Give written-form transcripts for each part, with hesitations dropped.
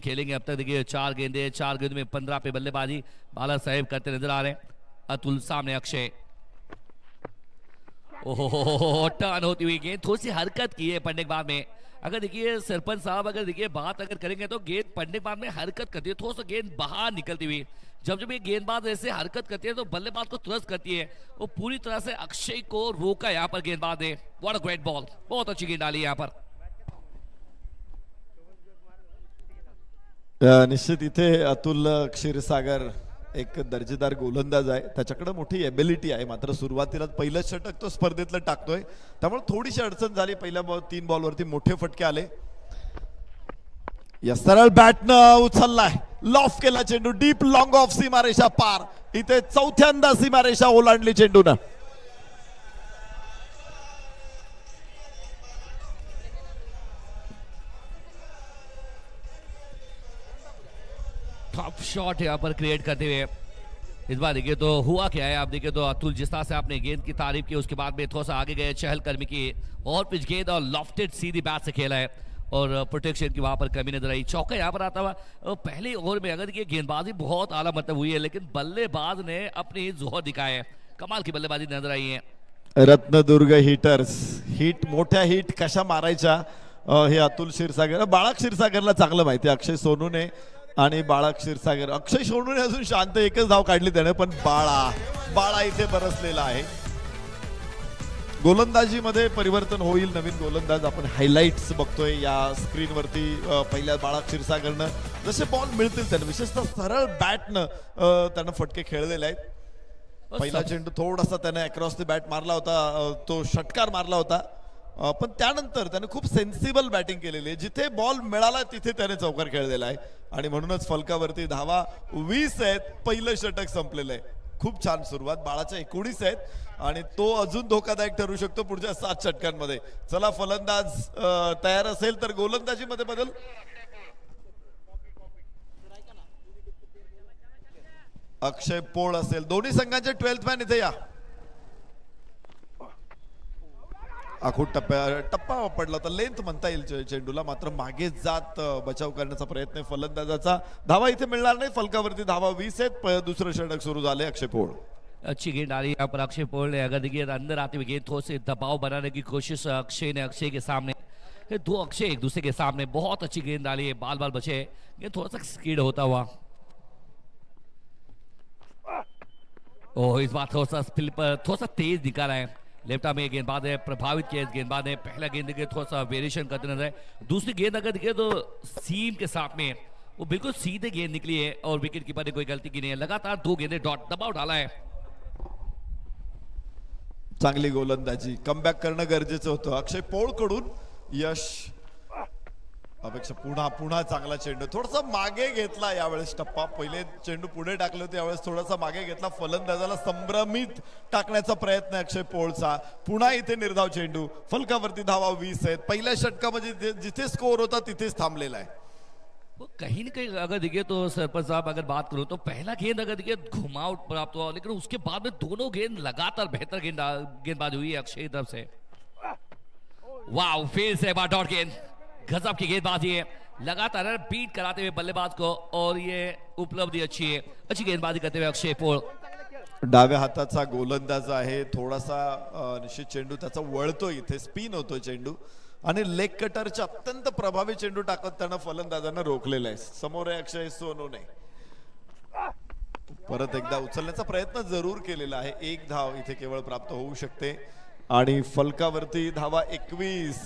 खेलेंगे। अब तक देखिए 4 गेंदे, 4 गेंदों में 15 पे बल्लेबाजी बाला साहेब करते नजर आ रहे हैं। अतुल सामने अक्षय, ओहो टर्न होती हुई गेंद, थोड़ी सी हरकत की है पढ़ने के बाद में। अगर देखिए सरपंच साहब अगर देखिए बात अगर करेंगे तो गेंद पढ़ने के बाद में हरकत करती है, थोड़ा सा गेंद बाहर निकलती हुई। जब जब ये गेंदबाज ऐसे हरकत करती है तो बल्लेबाज को तुरंत करती है। वो पूरी तरह से अक्षय को रोका यहाँ पर गेंदबाज ने। व्हाट अ ग्रेट बॉल, बहुत अच्छी गेंद डाली यहाँ पर। निश्चित इथे अतुल क्षीरसागर एक दर्जेदार गोलंदाज आहे, त्याच्याकडे मोठी एबिलिटी आहे, मात्र सुरुवातीला पहिलं षटक तो स्पर्धेतलं टाकतोय, त्यामुळे थोडीशी अडचण झाली। पहिल्या 3 बॉलवरती मोठे फटके आले। या सरळ बॅटनं उचललाय, लॉफ केला चेंडू, डीप लॉंग ऑफ सीमारेषा पार। इथे चौथ्यांदा सीमारेषा ओलांडली चेंडूनं। टॉप शॉट यहाँ पर क्रिएट करते हुए। इस बार देखिए तो हुआ क्या है, आप देखिए तो अतुल जिस तरह से आपने गेंद की तारीफ की, उसके बाद में थोड़ा सा आगे गए, चहलकदमी की और पिच गेंद और लॉफ्टेड सीधी बैट से खेला है और प्रोटेक्शन की वहां पर कमी नजर आई। चौका यहाँ पर आता हुआ पहले ओवर में। अगर देखिए गेंदबाजी बहुत आला मतलब हुई है, लेकिन बल्लेबाज ने अपनी जोहर दिखाए, कमाल की बल्लेबाजी नजर आई है। रत्नदुर्ग हिटर्स, हिट मोठ्या हिट कशा मारायच्या हे अतुल क्षीरसागर, बाळा क्षीरसागरला चांगलं माहिती आहे। अक्षय सोनूने आणि बाळा क्षीरसागर, अक्षय सोनूने अजून शांत एकच धाव काढली त्याने, पण बाळा इथे बरसलेला आहे। गोलंदाजीमध्ये परिवर्तन होईल, नवीन गोलंदाज आपण हायलाइट्स बघतोय या स्क्रीनवरती। पहिल्या बाळा क्षीरसागरनं जसे बॉल मिळतील त्याने, विशेषतः सरळ बॅटनं त्यानं फटके खेळलेले आहेत। पहिला चेंडू थोडासा त्याने अक्रॉस द बॅट मारला होता, तो षटकार मारला होता, पण त्यानंतर त्याने खूप सेन्सिबल बॅटिंग केलेली आहे। जिथे बॉल मिळाला तिथे त्याने चौकार खेळलेला आहे आणि म्हणूनच फलकावरती धावा 20 आहेत। पहिलं षटक संपलेलं आहे। खूप छान सुरुवात, बाळाच्या 19 आहेत आणि तो अजून धोकादायक ठरू शकतो पुढच्या 7 षटकांमध्ये। चला फलंदाज तयार असेल तर गोलंदाजीमध्ये बदल। अक्षय पोळ असेल, दोन्ही संघांचे 12th मॅन इथे या। आखूड टप्पा पडला होता, लेंथ म्हणता येईल चेंडूला, मात्र मागे जात बचाव करण्याचा प्रयत्न फलंदाजाचा। धावा इथे मिळणार नाही, फलकावरती धावा 20 आहेत। दुसरं षटक सुरू झाले। अक्षय पोळ, अच्छी गेंद डाली यहाँ पर अक्षय पोळ ने। अगर देखिए अंदर आते हुए गेंद थोड़े से दबाव बनाने की कोशिश अक्षय ने, अक्षय के सामने दो अक्षय एक दूसरे के सामने, बहुत अच्छी गेंद डाली है, बाल बाल बचे। ये थोड़ा सा स्कीड होता हुआ, इस बार थोड़ा सा स्पिल पर थोड़ा सा तेज निकाला है। लेफ्ट में गेंदबाज है, प्रभावित किया इस गेंदबाज ने। पहला गेंद देखिए थोड़ा सा वेरिएशन करते नजर है। दूसरी गेंद अगर देखिए तो सीम के साथ में वो बिल्कुल सीधे गेंद निकली है और विकेट कीपर ने कोई गलती की नहीं है। लगातार 2 गेंदे डॉट दबाव डाला है। चांगली गोलंदाजी, कमबॅक करणं गरजेचं होतं। अक्षय पोळ कडून यश अपेक्षा, पुन्हा चांगला चेंडू, थोडासा मागे घेतला यावेळेस टप्पा। पहिले चेंडू पुढे टाकले होते, यावेळेस थोडासा मागे घेतला। फलंदाजाला संभ्रमित टाकण्याचा प्रयत्न अक्षय पोळचा। पुन्हा इथे निर्धाव चेंडू, फलकावरती धावा 20 आहेत। पहिल्या षटकामध्ये जिथे स्कोर होता तिथेच थांबलेला आहे। वो कहीं ना कहीं अगर देखिए तो सरपंच साहब अगर बात करो तो पहला गेंद अगर देखिए घुमाव प्राप्त हुआ, लेकिन उसके बाद में दोनों गेंद लगातार बेहतर गेंदबाजी हुई है अक्षय की तरफ से। वाह, फिर से बार डॉट गेंद, गजब की गेंदबाजी है, लगातार बीट कराते हुए बल्लेबाज को, और ये उपलब्धि अच्छी है। अच्छी गेंदबाजी करते हुए अक्षय पोळ, डाव्या हाताचा गोलंदाज आहे। थोडासा निश्चित चेंडू त्याचा वळतो, इथे स्पिन होतो चेंडू आणि लेग कटरचे अत्यंत प्रभावी चेंडू टाकत त्यांना फलंदाजांना रोखलेला आहे। समोर आहे अक्षय सोनूने, परत एकदा उचलण्याचा प्रयत्न जरूर केलेला आहे। 1 धाव इथे केवळ प्राप्त होऊ शकते आणि फलकावरती धावा 21।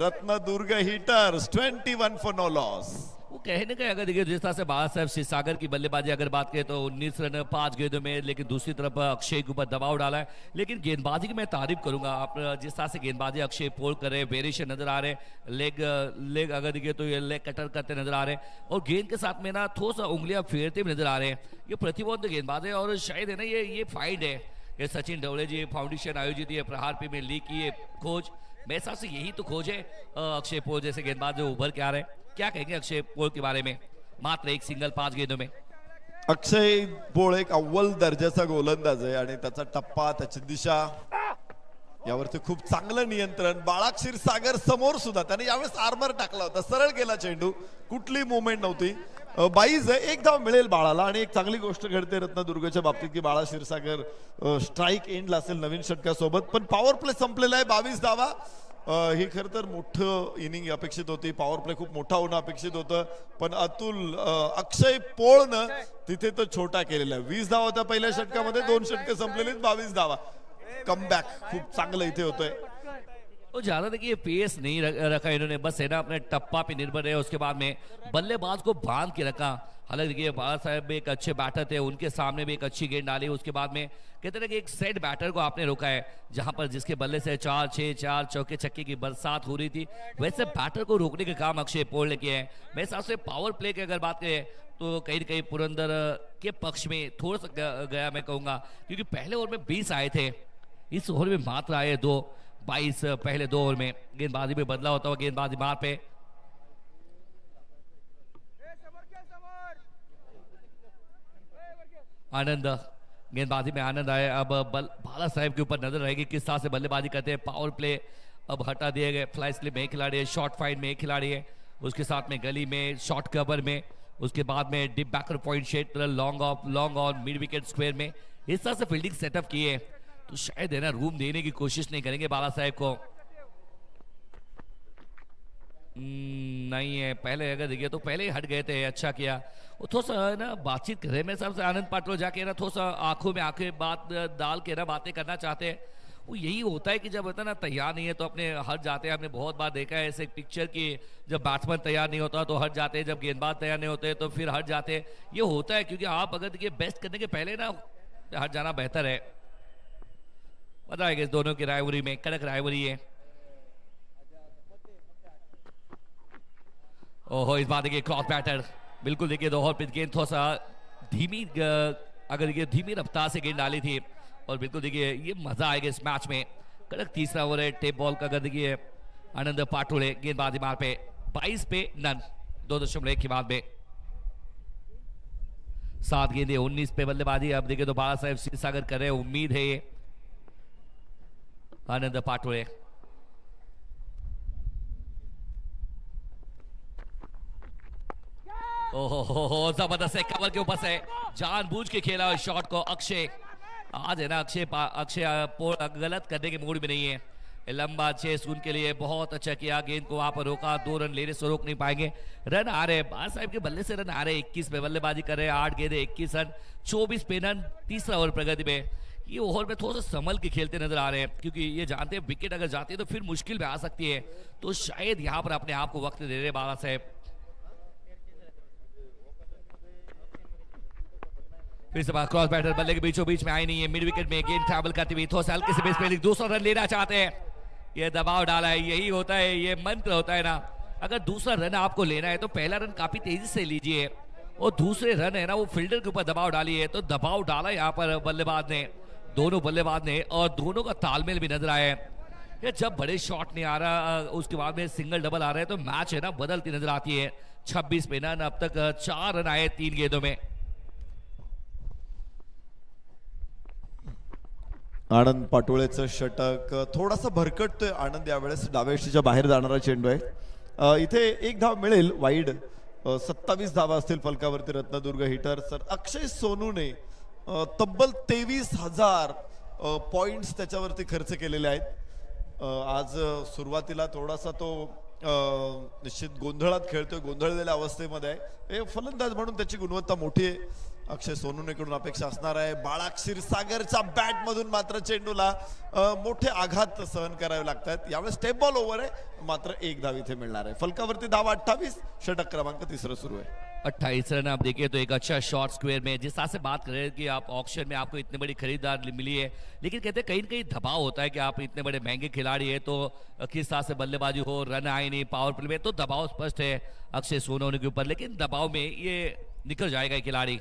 Ratnadurg hitters 21 for no loss. वो कहने का अगर देखिए जिस तरह से बाला साहब क्षीरसागर की बल्लेबाजी अगर बात करें तो 19 रन 5 गेंदों में, लेकिन दूसरी तरफ अक्षय के ऊपर दबाव डाला है। लेकिन गेंदबाजी की मैं तारीफ करूंगा, आप जिस तरह से गेंदबाजी अक्षय पोळ कर रहे, वेरिएशन नजर आ रहे, लेग अगर देखिए तो ये लेग कटर करते नजर आ रहे हैं और गेंद के साथ में ना थोड़ा सा उंगलियां फेरते नजर आ रहे हैं। ये प्रतिबद्ध गेंदबाज है और शायद है ना ये फाइंड है। ये सचिन ढवले जी फाउंडेशन आयोजित ये प्रहार प्रीमियर लीग की ये खोज, मेरे हिसाब से यही तो खोज है अक्षय पोळ जैसे गेंदबाज जो उभर के आ रहे हैं। क्या कहेंगे अक्षय पोळ के बारे में? मात्र 1 सिंगल 5 गेंदों में। अक्षय पोळ एक अव्वल दर्जाचा गोलंदाज आहे आणि त्याचा टप्पा, त्याची दिशा यावरती खूप चांगलं नियंत्रण. बाळा क्षीरसागर समोर सुद्धा त्याने यावेळेस आर्मर टाकला होता, सरळ गेला चेंडू, कुठली मुवमेंट नव्हती. 22 एक धाव मिळेल बाळाला. आणि एक चांगली गोष्ट घडते रत्नदुर्गच्या बाबतीत की बाळा क्षीरसागर स्ट्राईक एंडला असेल नवीन षटकासोबत, पण पॉवर प्ले संपलेला आहे. 22 धावा. ही खर तर मोठं इनिंग अपेक्षित होती, पॉवर प्ले खूप मोठा होणं अपेक्षित होतं, पण अतुल अक्षय पोळनं तिथे तो छोटा केलेला आहे. 20 धावा होत्या पहिल्या षटकामध्ये, 2 षटकं संपलेली, 22 धावा. कमबॅक खूप चांगलं इथे होतंय. तो ज्यादा देखिए पेस नहीं रखा इन्होंने, बस है ना अपने टप्पा पे निर्भर रहे. उसके बाद में बल्लेबाज को बांध के रखा. हालांकि देखिए बाला साहब भी एक अच्छे बैटर थे, उनके सामने भी एक अच्छी गेंद डाली. उसके बाद में कहते हैं कि एक सेट बैटर को आपने रोका है, जहां पर जिसके बल्ले से 4-6 4 चौके छक्के की बरसात हो रही थी, वैसे बैटर को रोकने का काम अक्षय पोल ने किया है. मेरे हिसाब से पावर प्ले की अगर बात करें तो कहीं न कहीं पुरंदर के पक्ष में थोड़ा सा गया मैं कहूंगा, क्योंकि पहले ओवर में 20 आए थे, इस ओवर में मात्र आए 2. 22 पहले 2 ओवर में. गेंदबाजी में बदला होता हुआ गेंदबाजी मार पे आनंद, गेंदबाजी में आनंद आए. अब बाला साहब के ऊपर नजर रहेगी किस तरह से बल्लेबाजी करते हैं. पावर प्ले अब हटा दिए गए. फ्लाई स्लिप में एक खिलाड़ी है, शॉर्ट फाइट में एक खिलाड़ी है, उसके साथ में गली में, शॉर्ट कवर में, उसके बाद में डिप बैकर पॉइंट क्षेत्र, long off, long on, mid wicket square में. इस तरह से फील्डिंग सेटअप किए तो शायद है ना रूम देने की कोशिश नहीं करेंगे बाला साहब को. नहीं है, पहले अगर देखिए तो पहले ही हट गए थे. अच्छा किया. वो थोड़ा सा ना बातचीत कर रहे हैं मेरे हिसाब से आनंद पाटोल जाके ना, थोड़ा सा आंखों में आंखें बात डाल के ना बातें करना चाहते हैं. वो यही होता है कि जब होता है ना तैयार नहीं है तो अपने हट जाते हैं. हमने बहुत बार देखा है ऐसे पिक्चर की, जब बैट्समैन तैयार नहीं होता तो हट जाते हैं, जब गेंदबाज तैयार नहीं होते तो फिर हट जाते हैं. ये होता है क्योंकि आप अगर देखिए बेस्ट करने के पहले ना हट जाना बेहतर है. मजा आएगा इस दोनों की राइवरी में, कड़क राइवरी है. ओहो, इस बात देखिए क्रॉस बैटर, बिल्कुल देखिए दोहर पे गेंद थोड़ा सा धीमी, अगर देखिए धीमी रफ्तार से गेंद डाली थी. और बिल्कुल देखिए ये मजा आएगा इस मैच में. कड़क तीसरा ओवर है टेप बॉल का. अगर देखिए आनंद पाटोले गेंदबाजी मार पे 22 पे नन, 2.1 के बाद में 7 गेंदे 19 पे बल्लेबाजी. अब देखिए तो बाला साहब क्षीरसागर कर रहे हैं, उम्मीद है ये आनंद पाटोले. ओहो, जबरदस्त है, कवर के ऊपर से जानबूझ के खेला शॉट को अक्षय. आज है ना अक्षय गलत करने के मूड में नहीं है. लंबा चेस उनके लिए बहुत अच्छा किया. गेंद को वहां पर रोका, 2 रन लेने से रोक नहीं पाएंगे. रन आ रहे बाला साहब के बल्ले से, रन आ रहे 21 पे बल्लेबाजी कर रहे हैं. 8 गेंदे 21 रन, 24 पे रन. तीसरा ओवर प्रगति में. ये ओवर में थोड़ा सा संभल के खेलते नजर आ रहे हैं, क्योंकि ये जानते हैं विकेट अगर जाती है तो फिर मुश्किल में आ सकती है. तो शायद यहां पर अपने आप को वक्त दे रहे बाला साहब. फिर से क्रॉस बैटर बल्ले के बीचों बीच में आई नहीं है. मिड विकेट में गेंद ट्रैवल करती हुई थोड़ा सा हल्के से बेस पे दूसरा रन लेना चाहते हैं. ये दबाव डाला है, यही होता है, ये मंत्र होता है ना. अगर दूसरा रन आपको लेना है तो पहला रन काफी तेजी से लीजिए, और दूसरे रन है ना वो फील्डर के ऊपर दबाव डालिए. तो दबाव डाला यहाँ पर बल्लेबाज ने, दोनों बल्लेबाज ने, और दोनों का तालमेल भी नजर आया है. ये जब बड़े शॉट नहीं आ रहा, उसके बाद में सिंगल डबल आ रहे हैं तो मैच है ना बदलती नजर आती है. 26 पे रन, अब तक 4 रन आए 3 गेंदों में. आनंद पाटोळेचं षटक थोडासा भरकटतोय. आनंद यावेळेस डाव्याशीच्या बाहेर जाणारा चेंडू आहे. इथे एक धाव मिळेल वाईड. 27 धावा असतील फलकावरती रत्नदुर्ग हिटर. सर अक्षय सोनूने तब्बल 23,000 पॉइंट्स त्याच्यावरती खर्च केलेले आहेत. आज सुरुवातीला थोडासा तो निश्चित गोंधळात खेळतोय, गोंधळलेल्या अवस्थेमध्ये आहे. फलंदाज म्हणून त्याची गुणवत्ता मोठी आहे. अक्षय सोनूनेकडून अपेक्षा असणार आहे. बाळा क्षीरसागरच्या बॅट मधून मात्र चेंडूला मोठे आघात सहन करावे लागतात. यावेळेस स्टेप बॉल ओव्हर आहे, मात्र 1 धाव इथे मिळणार आहे. फलकावरती धावा 28, षटक क्रमांक 3 सुरू आहे. 28 रन आप देखिए तो एक अच्छा शॉर्ट स्क्वायर में. जिस तरह से बात कर रहे हैं कि आप ऑक्शन में आपको इतनी बड़ी खरीदार मिली है, लेकिन कहते हैं कहीं ना कहीं दबाव होता है कि आप इतने बड़े महंगे खिलाड़ी है तो किस तरह से बल्लेबाजी हो, रन आए नहीं पावर प्ले में, तो दबाव स्पष्ट है अक्षय सोनू के ऊपर. लेकिन दबाव में ये निकल जाएगा खिलाड़ी.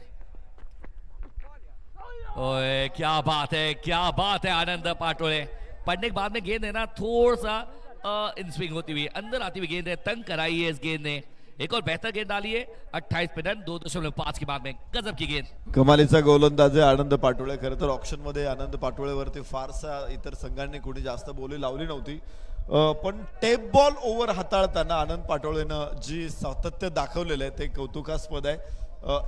ओए क्या बात है, क्या बात है आनंद पाटोले. पढ़ने के बाद में गेंद है ना थोड़ा सा इन स्विंग होती हुई अंदर आती हुई गेंद है, तंग कराई है इस गेंद ने. एक और बेहतर गेंद डाली है 28 पे रन 2.5 की बाद में गजब की गेंद। कमालीचा गोलंदाज आहे आनंद पाटोळे. खरं तर ऑप्शन मध्ये आनंद पाटोळेवरती फारसा इतर संघांनी कोणी जास्त बोली लावली नव्हती, पण टेप बॉल ओव्हर हाताळताना आनंद पाटोळेनं जी सातत्य दाखवलेलं आहे ते कौतुकास्पद आहे.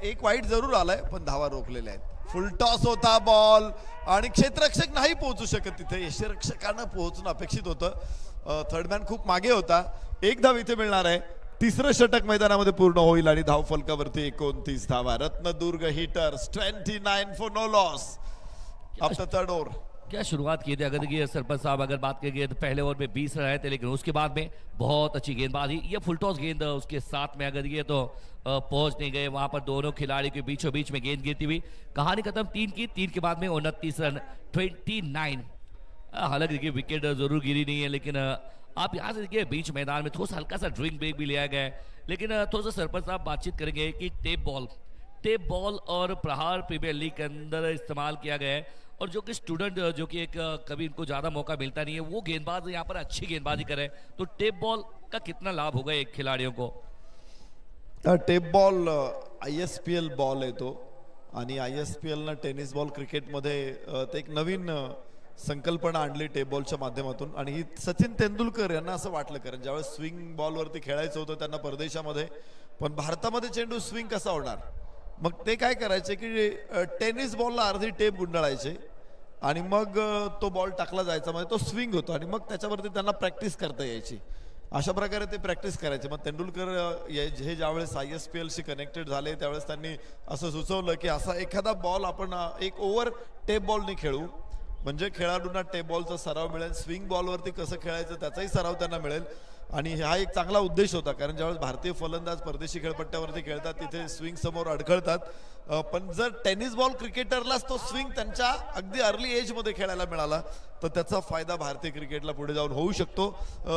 एक वाईट जरूर आलाय पण धावा रोखलेल्या आहेत. फुल टॉस होता बॉल आणि क्षेत्ररक्षक नाही पोहोचू शकत तिथे, यष्टिरक्षकानं पोहोचणं अपेक्षित होतं. थर्डमॅन खूप मागे होता. एक धाव इथे मिळणार आहे. तिसरं षटक मैदानामध्ये पूर्ण होईल आणि धाव फलकावरती 29 धावा. Ratnadurg hitters 29 for no loss after third over. क्या शुरुआत की थी अगर देखिए सरपंच साहब, अगर बात करेंगे तो पहले ओवर में 20 रन आए थे, लेकिन उसके बाद में बहुत अच्छी गेंदबाजी, ये फुल टॉस गेंद उसके साथ में अगर ये तो पहुंच नहीं गए वहां पर दोनों खिलाड़ी के बीचों बीच में गेंद गिरती हुई कहानी खत्म। 3 के बाद में 29 रन 29। हालांकि देखिए विकेट जरूर गिरी नहीं है, लेकिन आप यहाँ से देखिए बीच मैदान में थोड़ा सा हल्का सा ड्रिंक ब्रेक भी लिया गया है, लेकिन थोड़ा सा सरपंच साहब बातचीत करेंगे कि टेप बॉल और प्रहार प्रीमियर लीग के अंदर इस्तेमाल किया गया है, और जो कि स्टूडेंट जो कि एक कभी इनको ज्यादा मौका मिलता नहीं है वो गेंदबाज यहाँ पर अच्छी गेंदबाजी करे, तो टेप बॉल का कितना लाभ होगा एक खिलाड़ियों को? टेप बॉल ISPL बॉल आहे तो, आणि ISPL न टेनिस बॉल क्रिकेटमध्ये ते एक नवीन संकल्पना आणली टेप बॉलच्या माध्यमातून. आणि ही सचिन तेंडुलकर यांना असं वाटलं, कारण ज्यावेळेस स्विंग बॉलवरती खेळायचं होतं त्यांना परदेशामध्ये, पण भारतामध्ये चेंडू स्विंग कसा होणार, मग ते काय करायचे की टेनिस बॉलला अर्धी टेप गुंडाळायचे आणि मग तो बॉल टाकला जायचा, म्हणजे तो स्विंग होतो आणि मग त्याच्यावरती त्यांना प्रॅक्टिस करता यायची. अशा प्रकारे ते प्रॅक्टिस करायचे. मग तेंडुलकर हे ज्यावेळेस ISPL शी कनेक्टेड झाले त्यावेळेस त्यांनी असं सुचवलं की असा एखादा बॉल आपण एक ओव्हर टेप बॉलने खेळू, म्हणजे खेळाडूंना टेप बॉलचा सराव मिळेल, स्विंग बॉलवरती कसं खेळायचं त्याचाही सराव त्यांना मिळेल. आणि हा एक चांगला उद्देश होता, कारण ज्यावेळेस भारतीय फलंदाज परदेशी खेळपट्ट्यावरती खेळतात तिथे स्विंग समोर अडखळतात, पण जर टेनिस बॉल क्रिकेटरलाच तो स्विंग त्यांच्या अगदी अर्ली एज मध्ये खेळायला मिळाला तर त्याचा फायदा भारतीय क्रिकेटला पुढे जाऊन होऊ शकतो.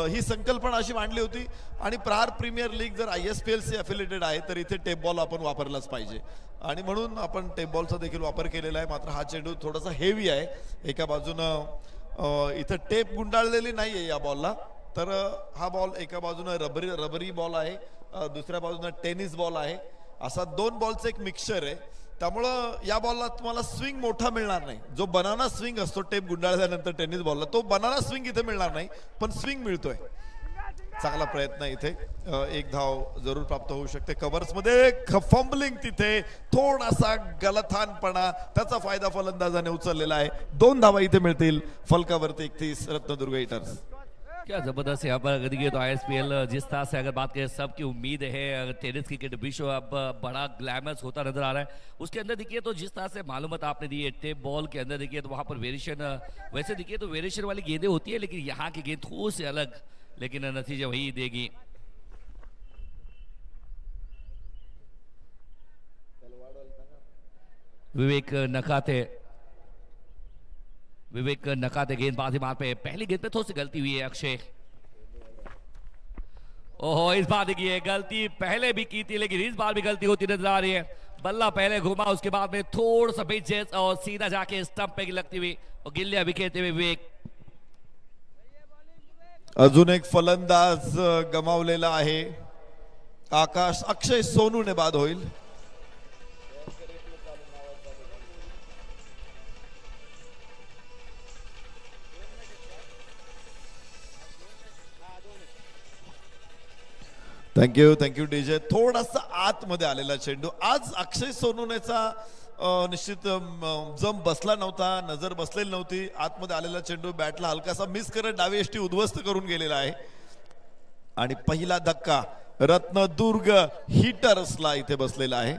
ही संकल्पना अशी मांडली होती. आणि प्रहार प्रीमियर लीग जर ISPL शी अफिलिएटेड आहे तर इथे टेप बॉल आपण वापरलाच पाहिजे, आणि म्हणून आपण टेप बॉलचा देखील वापर केलेला आहे. मात्र हा चेंडू थोडासा हेवी आहे. एका बाजूनं इथं टेप गुंडाळलेली नाहीये या बॉलला, तर हा बॉल एका बाजूनं रबरी बॉल आहे, दुसऱ्या बाजूनं टेनिस बॉल आहे, असा दोन बॉलचं एक मिक्सचर आहे. त्यामुळं या बॉलला तुम्हाला स्विंग मोठा मिळणार नाही. जो बनाना स्विंग असतो टेप गुंडाळल्यानंतर टेनिस बॉलला, तो बनाना स्विंग इथे मिळणार नाही, पण स्विंग मिळतोय. चांगला प्रयत्न इथे. एक धाव जरूर प्राप्त होऊ शकते. कव्हर्स मध्ये फंबलिंग, तिथे थोडासा गलथानपणा, त्याचा फायदा फलंदाजाने उचललेला आहे. 2 धावा इथे मिळतील. फलकावरती 31 रत्नदुर्ग हिटर्स. क्या जबरदस्त यहाँ पर अगर देखिए तो ISPL जिस तरह से अगर बात करें सबकी उम्मीद है टेनिस क्रिकेट विश्व अब बड़ा ग्लैमरस होता नजर आ रहा है, उसके अंदर देखिए तो जिस तरह से मालूमात आपने दी है टेप बॉल के अंदर देखिए तो वहां पर वेरिएशन, वैसे देखिए तो वेरिएशन वाली गेंदें होती है, लेकिन यहाँ की गेंद थोड़ी सी अलग, लेकिन नतीजा वही देगी. विवेक नकाते गेंदबाजी मार पे पहली गेंद पे थोड़ी सी गलती हुई है अक्षय. ओहो, इस बार देखिए गलती पहले भी की थी, लेकिन इस बार भी गलती होती नजर आ रही है. बल्ला पहले घुमा, उसके बाद में थोड़ा सा बीच और सीधा जाके स्टंप पे लगती हुई और गिल्लियां भी खेलते हुए विवेक. अजून एक फलंदाज गमावलेला आहे. आकाश अक्षय सोनूने बाद होईल. Thank you DJ. थोडासा आतमध्ये आलेला चेंडू. आज अक्षय सोनूनेचा निश्चित जम बसला नव्हता, नजर बसलेली नव्हती. आतमध्ये आलेला चेंडू बॅटला हलकासा मिस करत डावी यष्टी उद्ध्वस्त करून गेलेला आहे. आणि पहिला धक्का रत्नदुर्ग हिटर्सला इथे बसलेला आहे.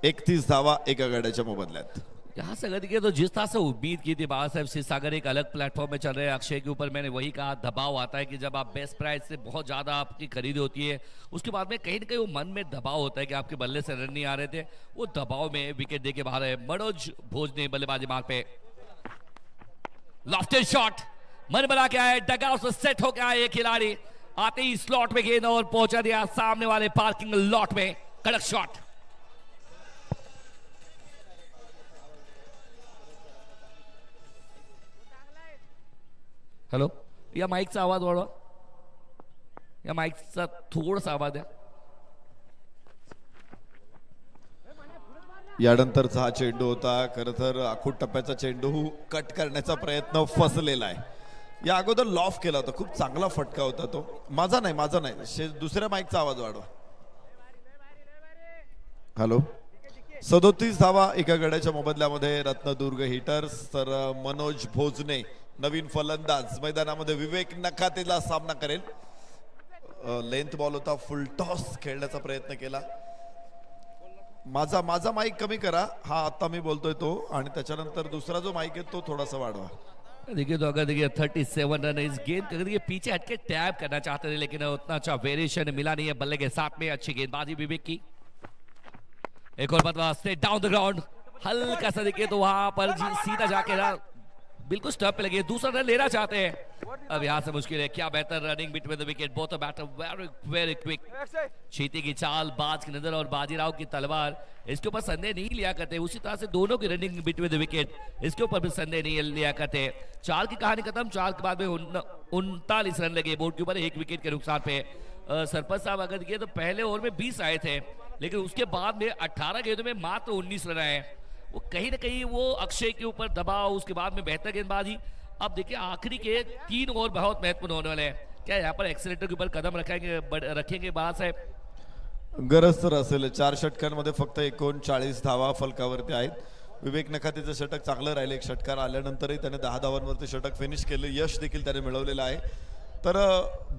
31 धावा एका गड्याच्या मोबदल्यात. यहाँ से अगर देखिए तो जिस तरह से उम्मीद की थी बाबा साहब क्षीरसागर एक अलग प्लेटफॉर्म में चल रहे हैं. अक्षय के ऊपर मैंने वही कहा, दबाव आता है कि जब आप बेस्ट प्राइस से बहुत ज्यादा आपकी खरीदी होती है, उसके बाद में कहीं ना कहीं वो मन में दबाव होता है कि आपके बल्ले से रन नहीं आ रहे थे, वो दबाव में विकेट देके बाहर है. मनोज भोज ने बल्लेबाजी मार्ग पे लॉफ्टेड शॉट मन बना के आए, डगआउट से सेट होकर आए खिलाड़ी, आते ही स्लॉट में गेंद और पहुंचा दिया सामने वाले पार्किंग लॉट में. कड़क शॉट. हॅलो, या माईकचा आवाज वाढवा, या माईकचा थोडासा आवाज द्या. यानंतरचा हा चेंडू होता. खरं तर आखूड टप्प्याचा चेंडू कट करण्याचा प्रयत्न फसलेला आहे. या अगोदर लॉफ केला होता, खूप चांगला फटका होता तो. माझा नाही, दुसऱ्या माईकचा आवाज वाढवा. हॅलो. 37 धावा एका गड्याच्या मोबदल्यामध्ये रत्नदुर्ग हिटर्स. तर मनोज भोजने नवीन फलंदाज मैदानामध्ये विवेक नखातेला सामना करेल. लेंथ बॉल होता, फुल टॉस खेळण्याचा प्रयत्न केला. माझा माईक कमी करा, हा आता मी बोलतोय तो, आणि त्याच्यानंतर दुसरा जो माईक है तो थोड़ा सा वाढवा. देखिए तो अगर देखिए 37 रन इस गेंद का देखिए पीछे हटके टैप करना चाहते थे, लेकिन उतना अच्छा वेरिएशन मिला नहीं है बल्ले के साथ में. अच्छी गेंदबाजी विवेक की. एक और बदला स्ट्रेट डाउन द ग्राउंड, हल्का सा देखिए तो वहां पर सीधा जाके बिल्कुल स्टंप पे लगे. दूसरा रन लेना चाहते हैं, अब यहां से मुश्किल है. क्या बेहतर running between the wicket, both batter very very quick. चीती की चाल, बाज की नजर और बाजीराव की तलवार, इसके ऊपर संदेह नहीं लिया करते. उसी तरह से दोनों की रनिंग बिटवीन द विकेट, इसके ऊपर भी संदेह नहीं लिया करते. 4 की कहानी खत्म. 4 के बाद में 39 रन लगे बोर्ड के ऊपर, 1 विकेट के नुकसान पे. सरपंच साहब अगर देखिए तो पहले ओवर में 20 आए थे, लेकिन उसके बाद में 18 गेंदों में मात्र 19 रन आए. वो कहीं ना कहीं वो अक्षय के ऊपर दबाव, उसके बाद में बेहतर गेंदबाजी. अब देखिए आखिरी के 3 ओवर बहुत महत्वपूर्ण होने वाले हैं. क्या यहाँ पर एक्सीलेटर के ऊपर कदम रखेंगे बाळा साहेब? गरज तर असेल. 4 षटकांमध्ये फक्त 39 धावा फलकावरती आहेत. विवेक नखातेचं षटक चांगलं राहिलं. एक षटकार आल्यानंतरही त्याने 10 धावांवरती षटक फिनिश केलं. यश देखील त्याने मिळवलेलं आहे. तर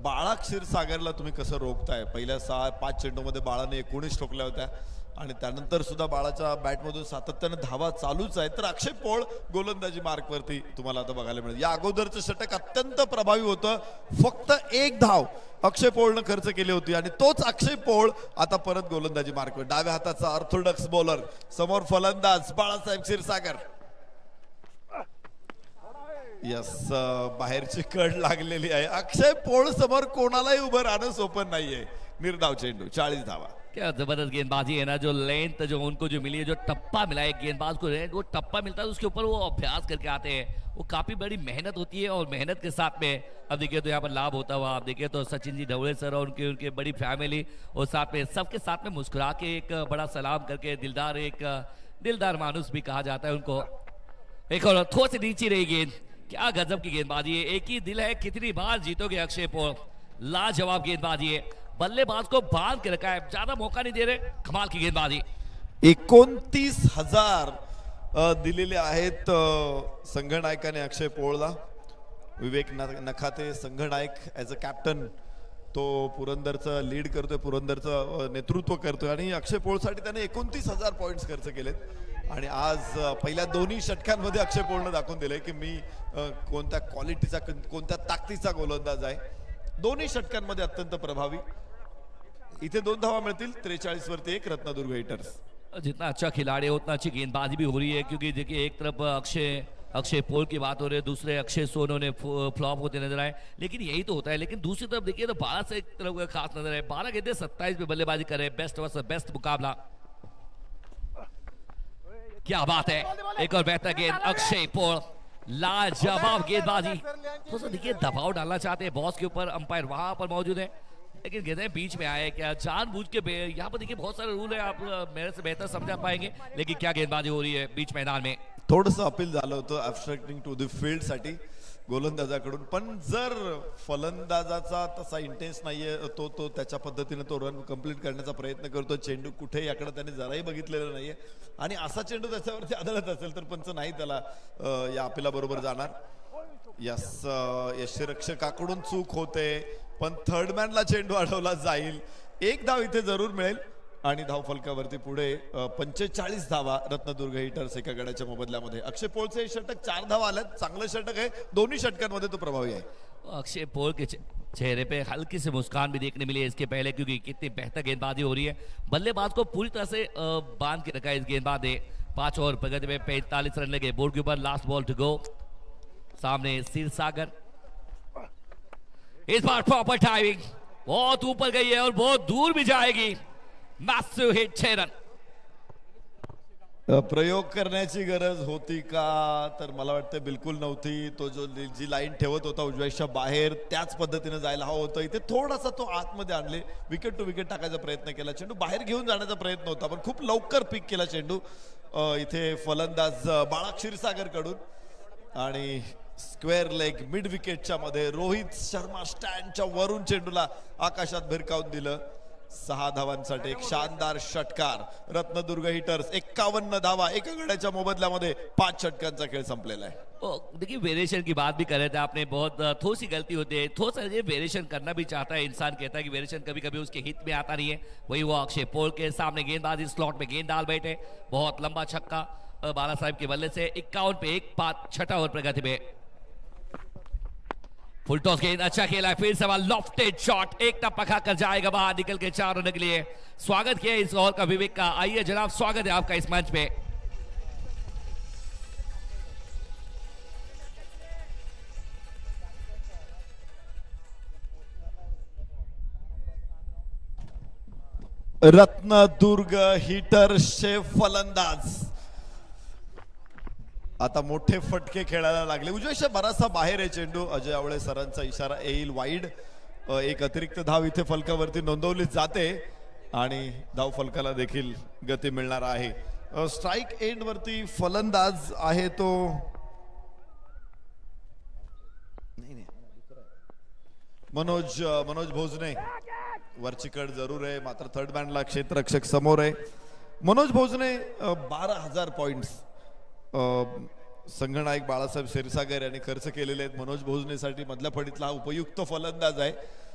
बाळा क्षीरसागरला तुम्ही कसं रोखताय? पहिल्या 5 चेंडूमध्ये बाळाने 19 ठोकल्या होत्या, आणि त्यानंतर सुद्धा बाळाच्या बॅटमधून सातत्याने धावा चालूच आहेत. तर अक्षय पोळ गोलंदाजी मार्कवरती तुम्हाला आता बघायला मिळेल. या अगोदरचं षटक अत्यंत प्रभावी होतं. फक्त 1 धाव अक्षय पोळनं खर्च केली होती, आणि तोच अक्षय पोळ आता परत गोलंदाजी मार्कवर. डाव्या हाताचा ऑर्थोडॉक्स बॉलर, समोर फलंदाज बाळासाहेब क्षीरसागर. यस, बाहेरची कड लागलेली आहे. अक्षय पोळ समोर कोणालाही उभं राहणं सोपं नाहीये. निर्धाव चेंडू, 40 धावा. क्या जबरदस्त गेंदबाजी है ना, जो लेंथ जो उनको जो मिली है, जो टप्पा मिला है गेंदबाज को, वो टप्पा मिलता है उसके ऊपर वो अभ्यास करके आते हैं. वो काफी बड़ी मेहनत होती है, और मेहनत के साथ में अब देखिए तो यहाँ पर लाभ होता हुआ आप देखिए तो सचिन जी ढवळे सर और उनके बड़ी फैमिली, और साथ में सबके साथ में मुस्कुरा के एक बड़ा सलाम करके, दिलदार मानुस भी कहा जाता है उनको. एक और थोड़ी सी नीचे रही गेंद. क्या गजब की गेंदबाजी है. एक ही दिल है, कितनी बार जीतोगे अक्षय पोळ. लाजवाब गेंदबाजी है. बल्लेबाज को बांध के रखा है, ज्यादा मौका नहीं दे रहे. कमाल की गेंदबाजी. 29,000 दिलेले आहेत संघनायकाने अक्षय पोळला. विवेक नखाते संघनायक ॲज अ कॅप्टन तो पुरंदरचं लीड करतोय, पुरंदरचं नेतृत्व करतोय, आणि अक्षय पोळसाठी त्याने 29,000 पॉइंट्स खर्च केलेत. आणि आज पहिल्या दोन्ही षटकांमध्ये अक्षय पोळनं दाखवून दिलंय की मी कोणत्या क्वालिटीचा, कोणत्या ताकदीचा गोलंदाज आहे. दोन्ही षटकांमध्ये अत्यंत प्रभावी. इथे 2 धावा मिळतील. 43 वरती 1 रत्नदुर्ग हिटर्स. जितना अच्छा खिलाड़ी है उतना अच्छी गेंदबाजी भी हो रही है, क्योंकि देखिए एक तरफ अक्षय पोल की बात हो रही है, दूसरे अक्षय सोनो ने फ्लॉप होते नजर आए, लेकिन यही तो होता है. लेकिन दूसरी तरफ देखिए तो 12 से एक तरफ का खास नजर है. 12 गेंदे 27 पे बल्लेबाजी कर रहे हैं. बेस्ट वर्सेस बेस्ट मुकाबला. क्या बात है. एक और बेहतर गेंद अक्षय पोल. लाजवाब गेंदबाजी. तो देखिए दबाव डालना चाहते हैं बॉस के ऊपर. अंपायर वहां पर मौजूद है, लेकिन गेंदें बीच में आए. क्या जानबूझ के यहाँ पर देखिए बहुत सारे रूल है, आप मेरे से बेहतर समझा पाएंगे, लेकिन क्या गेंदबाजी हो रही है बीच मैदान में. थोडंसं अपील झालं होतं ॲब्स्ट्रॅक्टिंग टू द फील्ड साठी गोलंदाजाकडून, पण जर फलंदाजाचा तसा इंटेन्स नाहीये, तो त्याच्या पद्धतीने तो रन कंप्लीट करण्याचा प्रयत्न करतो. चेंडू कुठे याकडे त्याने जराही बघितलेलं नाहीये, आणि असा चेंडू त्याच्यावरती आदळत असेल तर पंच नाही त्याला या अपिलाबरोबर जाणार. यस, यष्टीरक्षकाकडून चूक होते, पण थर्ड मॅनला चेंडू अडवला जाईल. 1 धाव इथे जरूर मिळेल, आणि धाव फलकावरती पुढे 45 धावा रत्नदुर्ग हिटर्स एका गड्याच्या मोबदल्यामध्ये. अक्षय पोळचे षटक 4 धावा आल्यात. चांगलं षटक आहे. दोन्ही षटकांमध्ये तो प्रभावी आहे. अक्षय पोल के चेहरे पे हल्की सी मुस्कान भी देखने मिली है इसके पहले, क्योंकि कितनी बेहतर गेंदबाजी हो रही है. बल्लेबाज को पूरी तरह से बांध के रखा है इस गेंदबाज ने. 5 ओवर प्रगति में 45 रन लगे बोर्ड के ऊपर. Last ball to go. सामने क्षीरसागर. इस बार प्रॉपर टाइमिंग, बहुत ऊपर गई है और बहुत दूर भी जाएगी. Massive hit, 6 run. प्रयोग करण्याची गरज होती का, तर मला वाटतं बिलकुल नव्हती. तो जो जी लाईन ठेवत होता उजव्याच्या बाहेर त्याच पद्धतीने जायला हवं होतं. इथे थोडासा तो आतमध्ये आणले, विकेट टू विकेट टाकायचा प्रयत्न केला, चेंडू बाहेर घेऊन जाण्याचा प्रयत्न होता पण खूप लवकर पिक केला चेंडू इथे फलंदाज बाळा क्षीरसागर कडून. आणि स्क्वेअर लेग मिड विकेटच्या मध्ये रोहित शर्मा स्टँडच्या वरून चेंडूला आकाशात भिरकावून दिलं. 6 धावांसाठी एक शानदार षटकार. रत्नदुर्ग हिटर्स 51 धावा एका गड्याच्या मोबदल्यामध्ये 5 षटकांचा खेळ संपलेला आहे. देखिए वेरिएशन की बात भी कर रहे थे आपने, बहुत थोड़ी सी गलती होती है, थोड़ा सा ये वेरिएशन करना भी चाहता है इंसान, कहता है कि वेरिएशन कभी कभी उसके हित में आता नहीं है. वही वो अक्षय पोल के सामने गेंदबाजी स्लॉट में गेंद डाल बैठे, बहुत लंबा छक्का बाला साहब के बल्ले से. 51 पे 1, 6 ओवर प्रगति में फुल टॉस गेंद अच्छा खेला है, फिर सवाल लॉफ्टेड शॉट एक टप्पा खाकर जाएगा बाहर निकल के 4 रन के लिए. स्वागत किया इस ओवर का विवेक का. आइए जनाब, स्वागत है आपका इस मंच पे. रत्नदुर्ग हिटर्सचे फलंदाज आता मोठे फटके खेळायला लागले. उजव्याच्या बराचसा बाहेर आहे चेंडू. अजय आवळे सरांचा इशारा येईल वाईड. एक अतिरिक्त धाव इथे फलकावरती नोंदवली जाते आणि धाव फलकाला देखील गती मिळणार आहे. स्ट्राइक एंड वरती फलंदाज आहे तो मनोज भोजने. वरची कड जरूर आहे मात्र थर्ड बँडला क्षेत्ररक्षक समोर आहे. मनोज भोजने 12,000 पॉइंट्स संघनायक बाळासाहेब क्षीरसागर यांनी खर्च केलेले आहेत मनोज भोजनेसाठी. मधल्या फळीतला हा उपयुक्त फलंदाज आहे.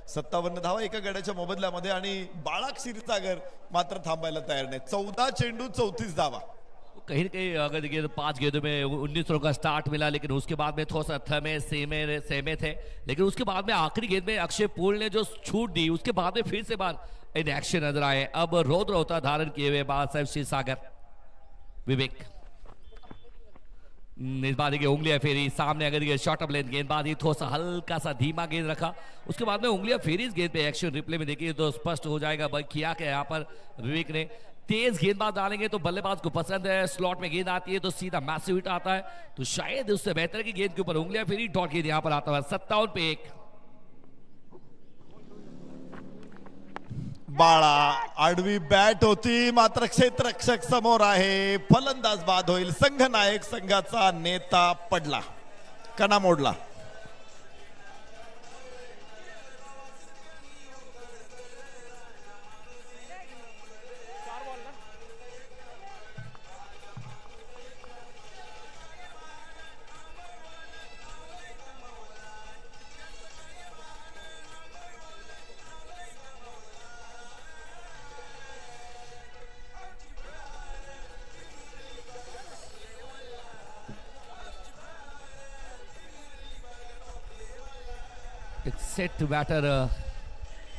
57 धावा एका गड्याच्या मोबदल्यामध्ये आणि बाळा क्षीरसागर मात्र थांबायला तयार नाही. 14 चेंडू 34 धावा. कहीं ना कहीं अगर देखिए तो 5 गेंदों में 19 रनों का स्टार्ट मिला, लेकिन उसके बाद में थोड़ा सा थमे सेमे थे, लेकिन उसके बाद में आखिरी गेंद में अक्षय पोल ने जो छूट दी उसके बाद में फिर से बार इन एक्शन नजर आए. अब रौद्र होता धारण किए हुए बाला साहेब क्षीरसागर. विवेक इस बार देखिए उंगलियां फेरी सामने, अगर ये शॉर्ट ऑफ लेंथ गेंदबाजी थोड़ा सा हल्का सा धीमा गेंद रखा, उसके बाद में उंगलियां फेरी इस गेंद पे. एक्शन रिप्ले में देखिए तो स्पष्ट हो जाएगा भाई किया क्या यहाँ पर विवेक ने. तेज गेंदबाज डालेंगे तो बल्लेबाज को पसंद है, स्लॉट में गेंद आती है तो सीधा मैसिव हिट आता है, तो शायद उससे बेहतर की गेंद के ऊपर उंगलियां फेरी डॉट गेंद यहाँ पर आता है. 57 पे 1. बाळा आडवी बॅट होती मात्र क्षेत्ररक्षक समोर आहे. फलंदाज बाद होईल. संघनायक संघाचा नेता पडला, कणा मोडला.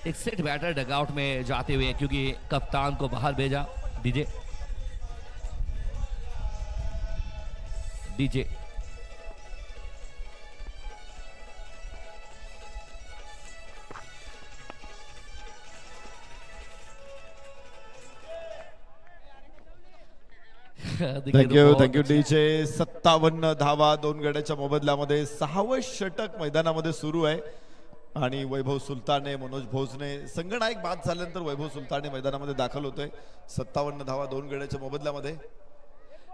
एक सेट बैटर डगआउट में जाते हुए, क्योंकि कप्तान को बाहर भेजा. DJ thank you DJ. 57 धावा 2 गड्याच्या मोबदल्यामध्ये. 6वं षटक मैदानामध्ये सुरू आहे आणि वैभव सुलताने, मनोज भोजने, संघनायक बाद झाल्यानंतर वैभव सुलताने मैदानामध्ये दाखल होतोय. 57 धावा 2 गड्याच्या मोबदल्यामध्ये.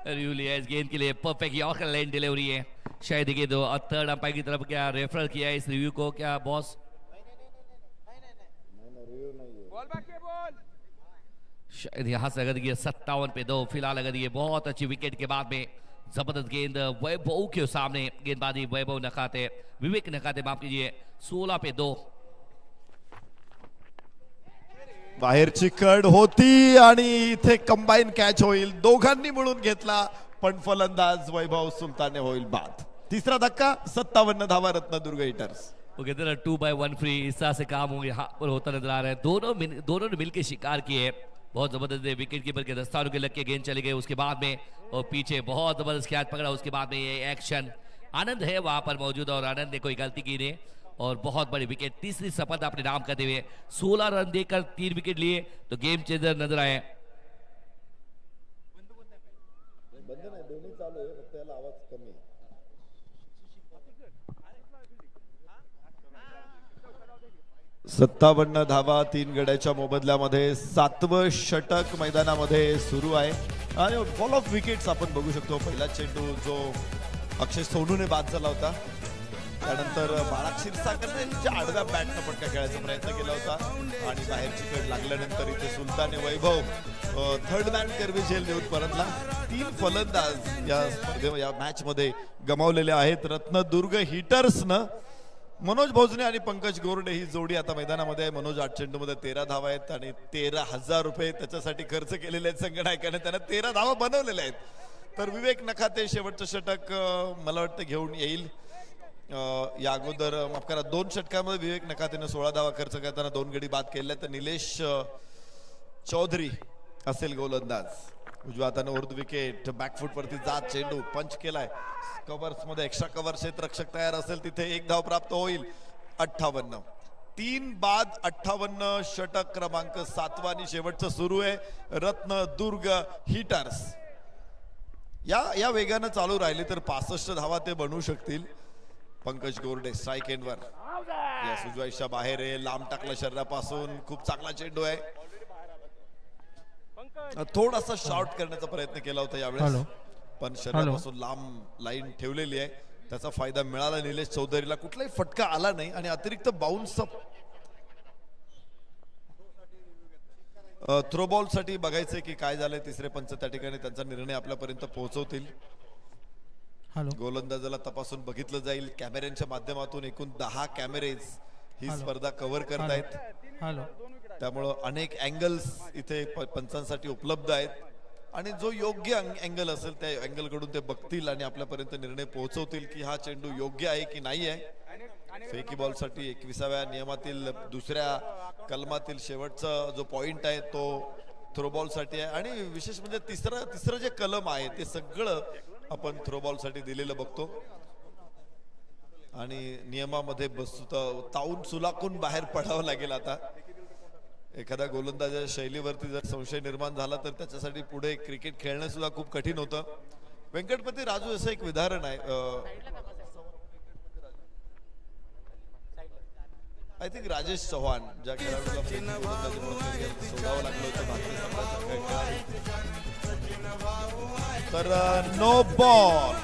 रिव्यू इस गेंद के लिए परफेक्ट यॉर्कर लाइन डिलीवरी है. शायद देखिए तो थर्ड अंपायर की तरफ क्या रेफर किया है इस रिव्यू को, क्या बॉस? शायद यहाँ से अगर देखिए 57 पे 2. फिलहाल अगर ये बहुत अच्छी विकेट के बाद में जबरदस्त गेंद वैभव के सामने गेंदबाजी वैभव नखाते, विवेक नखाते माफ कीजिए. 16 पे 2. बाहेरची कड होती आणि इथे कंबाईन कॅच होईल. दोघांनी मिळून घेतला पण फलंदाज वैभव सुलताने होईल बाद. तिसरा धक्का. 57 धावा रत्नदुर्ग हिटर्स. वो कहते हैं 2 by 1 फ्री, इस तरह से काम हो यहाँ पर होता नजर आ रहा है. दोनों ने मिलकर शिकार किए. बहुत जबरदस्त विकेट कीपर के दस्तानों के लग के गेंद चली गई. उसके बाद में और पीछे बहुत जबरदस्त कैच पकड़ा. उसके बाद में ये एक्शन. आनंद है वहां पर मौजूद और आनंद ने कोई गलती की नहीं और बहुत बड़ी विकेट, तीसरी सफलता अपने नाम करते हुए 16 रन देकर 3 विकेट लिए तो गेम चेंजर नजर आए. दोन्ही चालू आहे फक्त याला आवाज कमी आहे. सत्तावन्न धावा 3 गड्याच्या मोबदल्यामध्ये 7वं षटक मैदानामध्ये सुरू आहे आणि बॉल ऑफ विकेट्स आपण बघू शकतो. पहिला चेंडू जो अक्षय सोनूने बाद झाला होता, त्यानंतर बाळा क्षीरसागरने ज्या आडव्या बॅटनं फटका खेळायचा प्रयत्न केला होता आणि बाहेरची कड लागल्यानंतर इथे सुलताने वैभव थर्ड मॅन कर्विझेल देऊन परतला. 3 फलंदाज या स्पर्धे या मॅच मध्ये गमावलेले आहेत. रत्नदुर्ग हिटर्सनं मनोज भोजने आणि पंकज गोरडे ही जोडी आता मैदानामध्ये आहे. मनोज 8 चेंडूमध्ये 13 धावा आहेत आणि 13,000 रुपये त्याच्यासाठी खर्च केलेले आहेत संगणकाने. त्याने 13 धावा बनवलेल्या आहेत. तर विवेक नखाते शेवटचं षटक मला वाटतं घेऊन येईल. या अगोदर माफ करा 2 षटकामध्ये विवेक नखातेने 16 धावा खर्च करताना 2 गडी बाद केले. तर निलेश चौधरी असेल गोलंदाज. उजव्या हाताने उर्ध विकेट बॅकफुट वरती जात चेंडू पंच केलाय. कव्हर्स मध्ये एक्स्ट्रा कव्हर क्षेत्ररक्षक तयार असेल तिथे 1 धाव प्राप्त होईल. 58 3 बाद 58 षटक क्रमांक 7वा आणि शेवटचं सुरू आहे. रत्नदुर्ग हिटर्स या वेगानं चालू राहिले तर 65 धावा ते बनवू शकतील. पंकज गोरडे स्ट्राईक एंडवर या सुजवाईच्या बाहेर आहे. लांब टाकला शरीरापासून. खूप चांगला चेंडू आहे. थोडासा शॉर्ट करण्याचा प्रयत्न केला होता यावेळेस, पण शरीरापासून लांब लाईन ठेवलेली आहे. त्याचा फायदा मिळाला निलेश चौधरीला. कुठलाही फटका आला नाही आणि अतिरिक्त बाउन्स थ्रो बॉल साठी बघायचंय की काय झालंय. तिसरे पंच त्या ठिकाणी त्यांचा निर्णय आपल्यापर्यंत पोहोचवतील. गोलंदाजाला तपासून बघितलं जाईल. कॅमेऱ्यांच्या माध्यमातून एकूण 10 कॅमेरेज ही स्पर्धा कव्हर करतायत. त्यामुळं अनेक अँगल्स इथे पंचांसाठी उपलब्ध आहेत आणि जो योग्य अँगल असेल त्या अँगल कडून ते बघतील आणि आपल्यापर्यंत निर्णय पोहोचवतील की हा चेंडू योग्य आहे की नाही आहे. फेकी बॉल साठी 21व्या नियमातील 2ऱ्या कलमातील शेवटचा जो पॉइंट आहे तो थ्रो बॉल साठी आहे आणि विशेष म्हणजे तिसरं जे कलम आहे ते सगळं आपण थ्रो बॉल साठी दिलेलं बघतो आणि नियमामध्ये ताऊन सुलाखून बाहेर पडावं लागेल. आता एखाद्या गोलंदाजाच्या शैलीवरती जर संशय निर्माण झाला तर त्याच्यासाठी पुढे क्रिकेट खेळणं सुद्धा खूप कठीण होतं. व्यंकटपती राजू असं एक उदाहरण आहे. आय थिंक राजेश चव्हाण ज्या खेळाडूला सोडावं लागलं होतं भारतीय संघाचा तर नो बॉल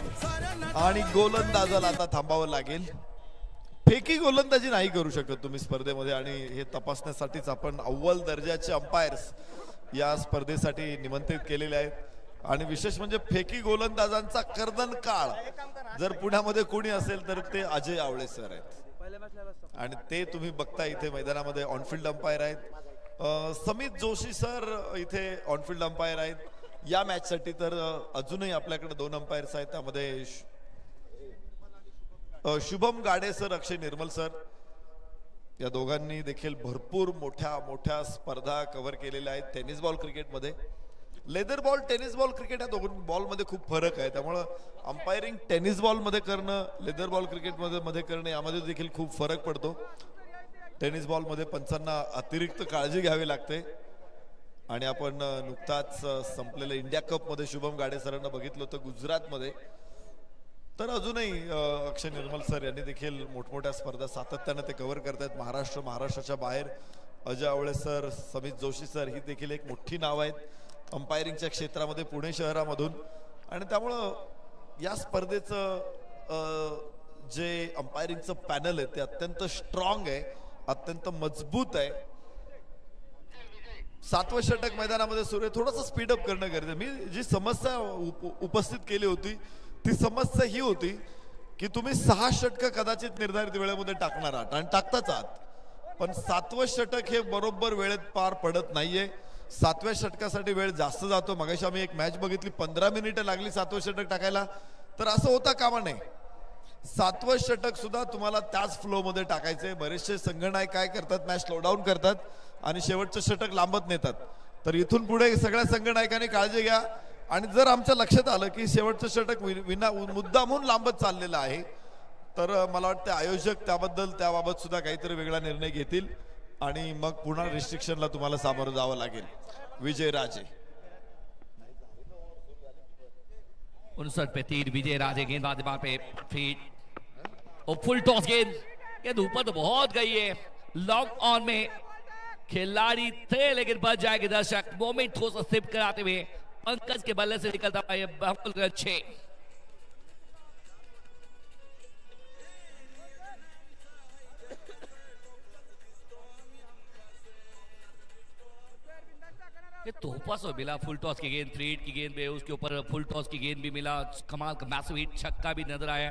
आणि गोलंदाजाला आता थांबावं लागेल. फेकी गोलंदाजी नाही करू शकत तुम्ही स्पर्धेमध्ये आणि हे तपासण्यासाठीच आपण अव्वल दर्जाचे अंपायर्स या स्पर्धेसाठी निमंत्रित केलेले आहेत. आणि विशेष म्हणजे फेकी गोलंदाजांचा कर्दन काळ जर पुण्यामध्ये कोणी असेल तर ते अजय आवळे सर आहेत आणि ते तुम्ही बघता इथे मैदानामध्ये ऑनफिल्ड अंपायर आहेत. समित जोशी सर इथे ऑनफिल्ड अंपायर आहेत या मॅच साठी. तर अजूनही आपल्याकडे 2 अंपायर्स आहेत. त्यामध्ये शुभम गाडे सर, अक्षय निर्मल सर या दोघांनी देखील भरपूर मोठ्या स्पर्धा कव्हर केलेल्या आहेत टेनिस बॉल क्रिकेटमध्ये. Leather ball tennis ball cricket या दोघां बॉल मध्ये खूप फरक आहे. त्यामुळे अंपायरिंग टेनिस बॉल मध्ये करणं लेदर बॉल क्रिकेट मध्ये करणं यामध्ये देखील खूप फरक पडतो. टेनिस बॉल मध्ये पंचांना अतिरिक्त काळजी घ्यावी लागते आणि आपण नुकताच संपलेल्या इंडिया कप मध्ये शुभम गाडे सरांना बघितलं होतं गुजरातमध्ये. तर अजूनही अक्षय निर्मल सर यांनी देखील मोठमोठ्या स्पर्धा सातत्याने ते कव्हर करतायत. महाराष्ट्राच्या बाहेर अजय आवळे सर, समित जोशी सर ही देखील एक मोठी नाव आहेत अंपायरिंगच्या क्षेत्रामध्ये पुणे शहरामधून. आणि त्यामुळं या स्पर्धेचं जे अंपायरिंगचं पॅनल आहे ते अत्यंत स्ट्रॉंग आहे, अत्यंत मजबूत आहे. 7वं षटक मैदानामध्ये सुरू आहे. थोडंसं स्पीडअप करणं गरजेचं. मी जी समस्या उपस्थित केली होती ती समस्या ही होती की तुम्ही 6 षटकं कदाचित निर्धारित वेळेमध्ये टाकणार आहात आणि टाकताच आहात, पण 7वं षटक हे बरोबर वेळेत पार पडत नाहीये. 7व्या षटकासाठी वेळ जास्त जातो. मगाशी आम्ही एक मॅच बघितली 15 मिनिटं लागली 7वं षटक टाकायला. तर असं होता कामा नये. 7वं षटक सुद्धा तुम्हाला त्याच फ्लो मध्ये टाकायचंय. बरेचसे संघनायक काय करतात, मॅच स्लो डाऊन करतात आणि शेवटचं षटक लांबत नेतात. तर इथून पुढे सगळ्या संघनायकांनी काळजी घ्या. आणि जर आमच्या लक्षात आलं की शेवटचं षटक मुद्दामून लांबत चाललेलं आहे तर मला वाटतं आयोजक त्याबाबत सुद्धा काहीतरी वेगळा निर्णय घेतील आणि मग पुन्हा रिस्ट्रिक्शनला तुम्हाला सामोरं जावं लागेल. विजय राजे 59 पे 3 विजय राजे गेंदबाज वहां पे फीट और फुल टॉस गेंद ऊपर तो बहुत गई है। लॉन्ग ऑन में खिलाड़ी थे लेकिन बच जाएंगे दर्शक। मोमेंट थोड़ा सा स्लिप कराते हुए पंकज के बल्ले से निकलता हुआ ये 6। ये तोहफा सो मिला फुल टॉस की गेंद, 3 की गेंद पे उसके ऊपर फुल टॉस की गेंद भी मिला। कमाल का मैसिव हिट छक्का भी नजर आया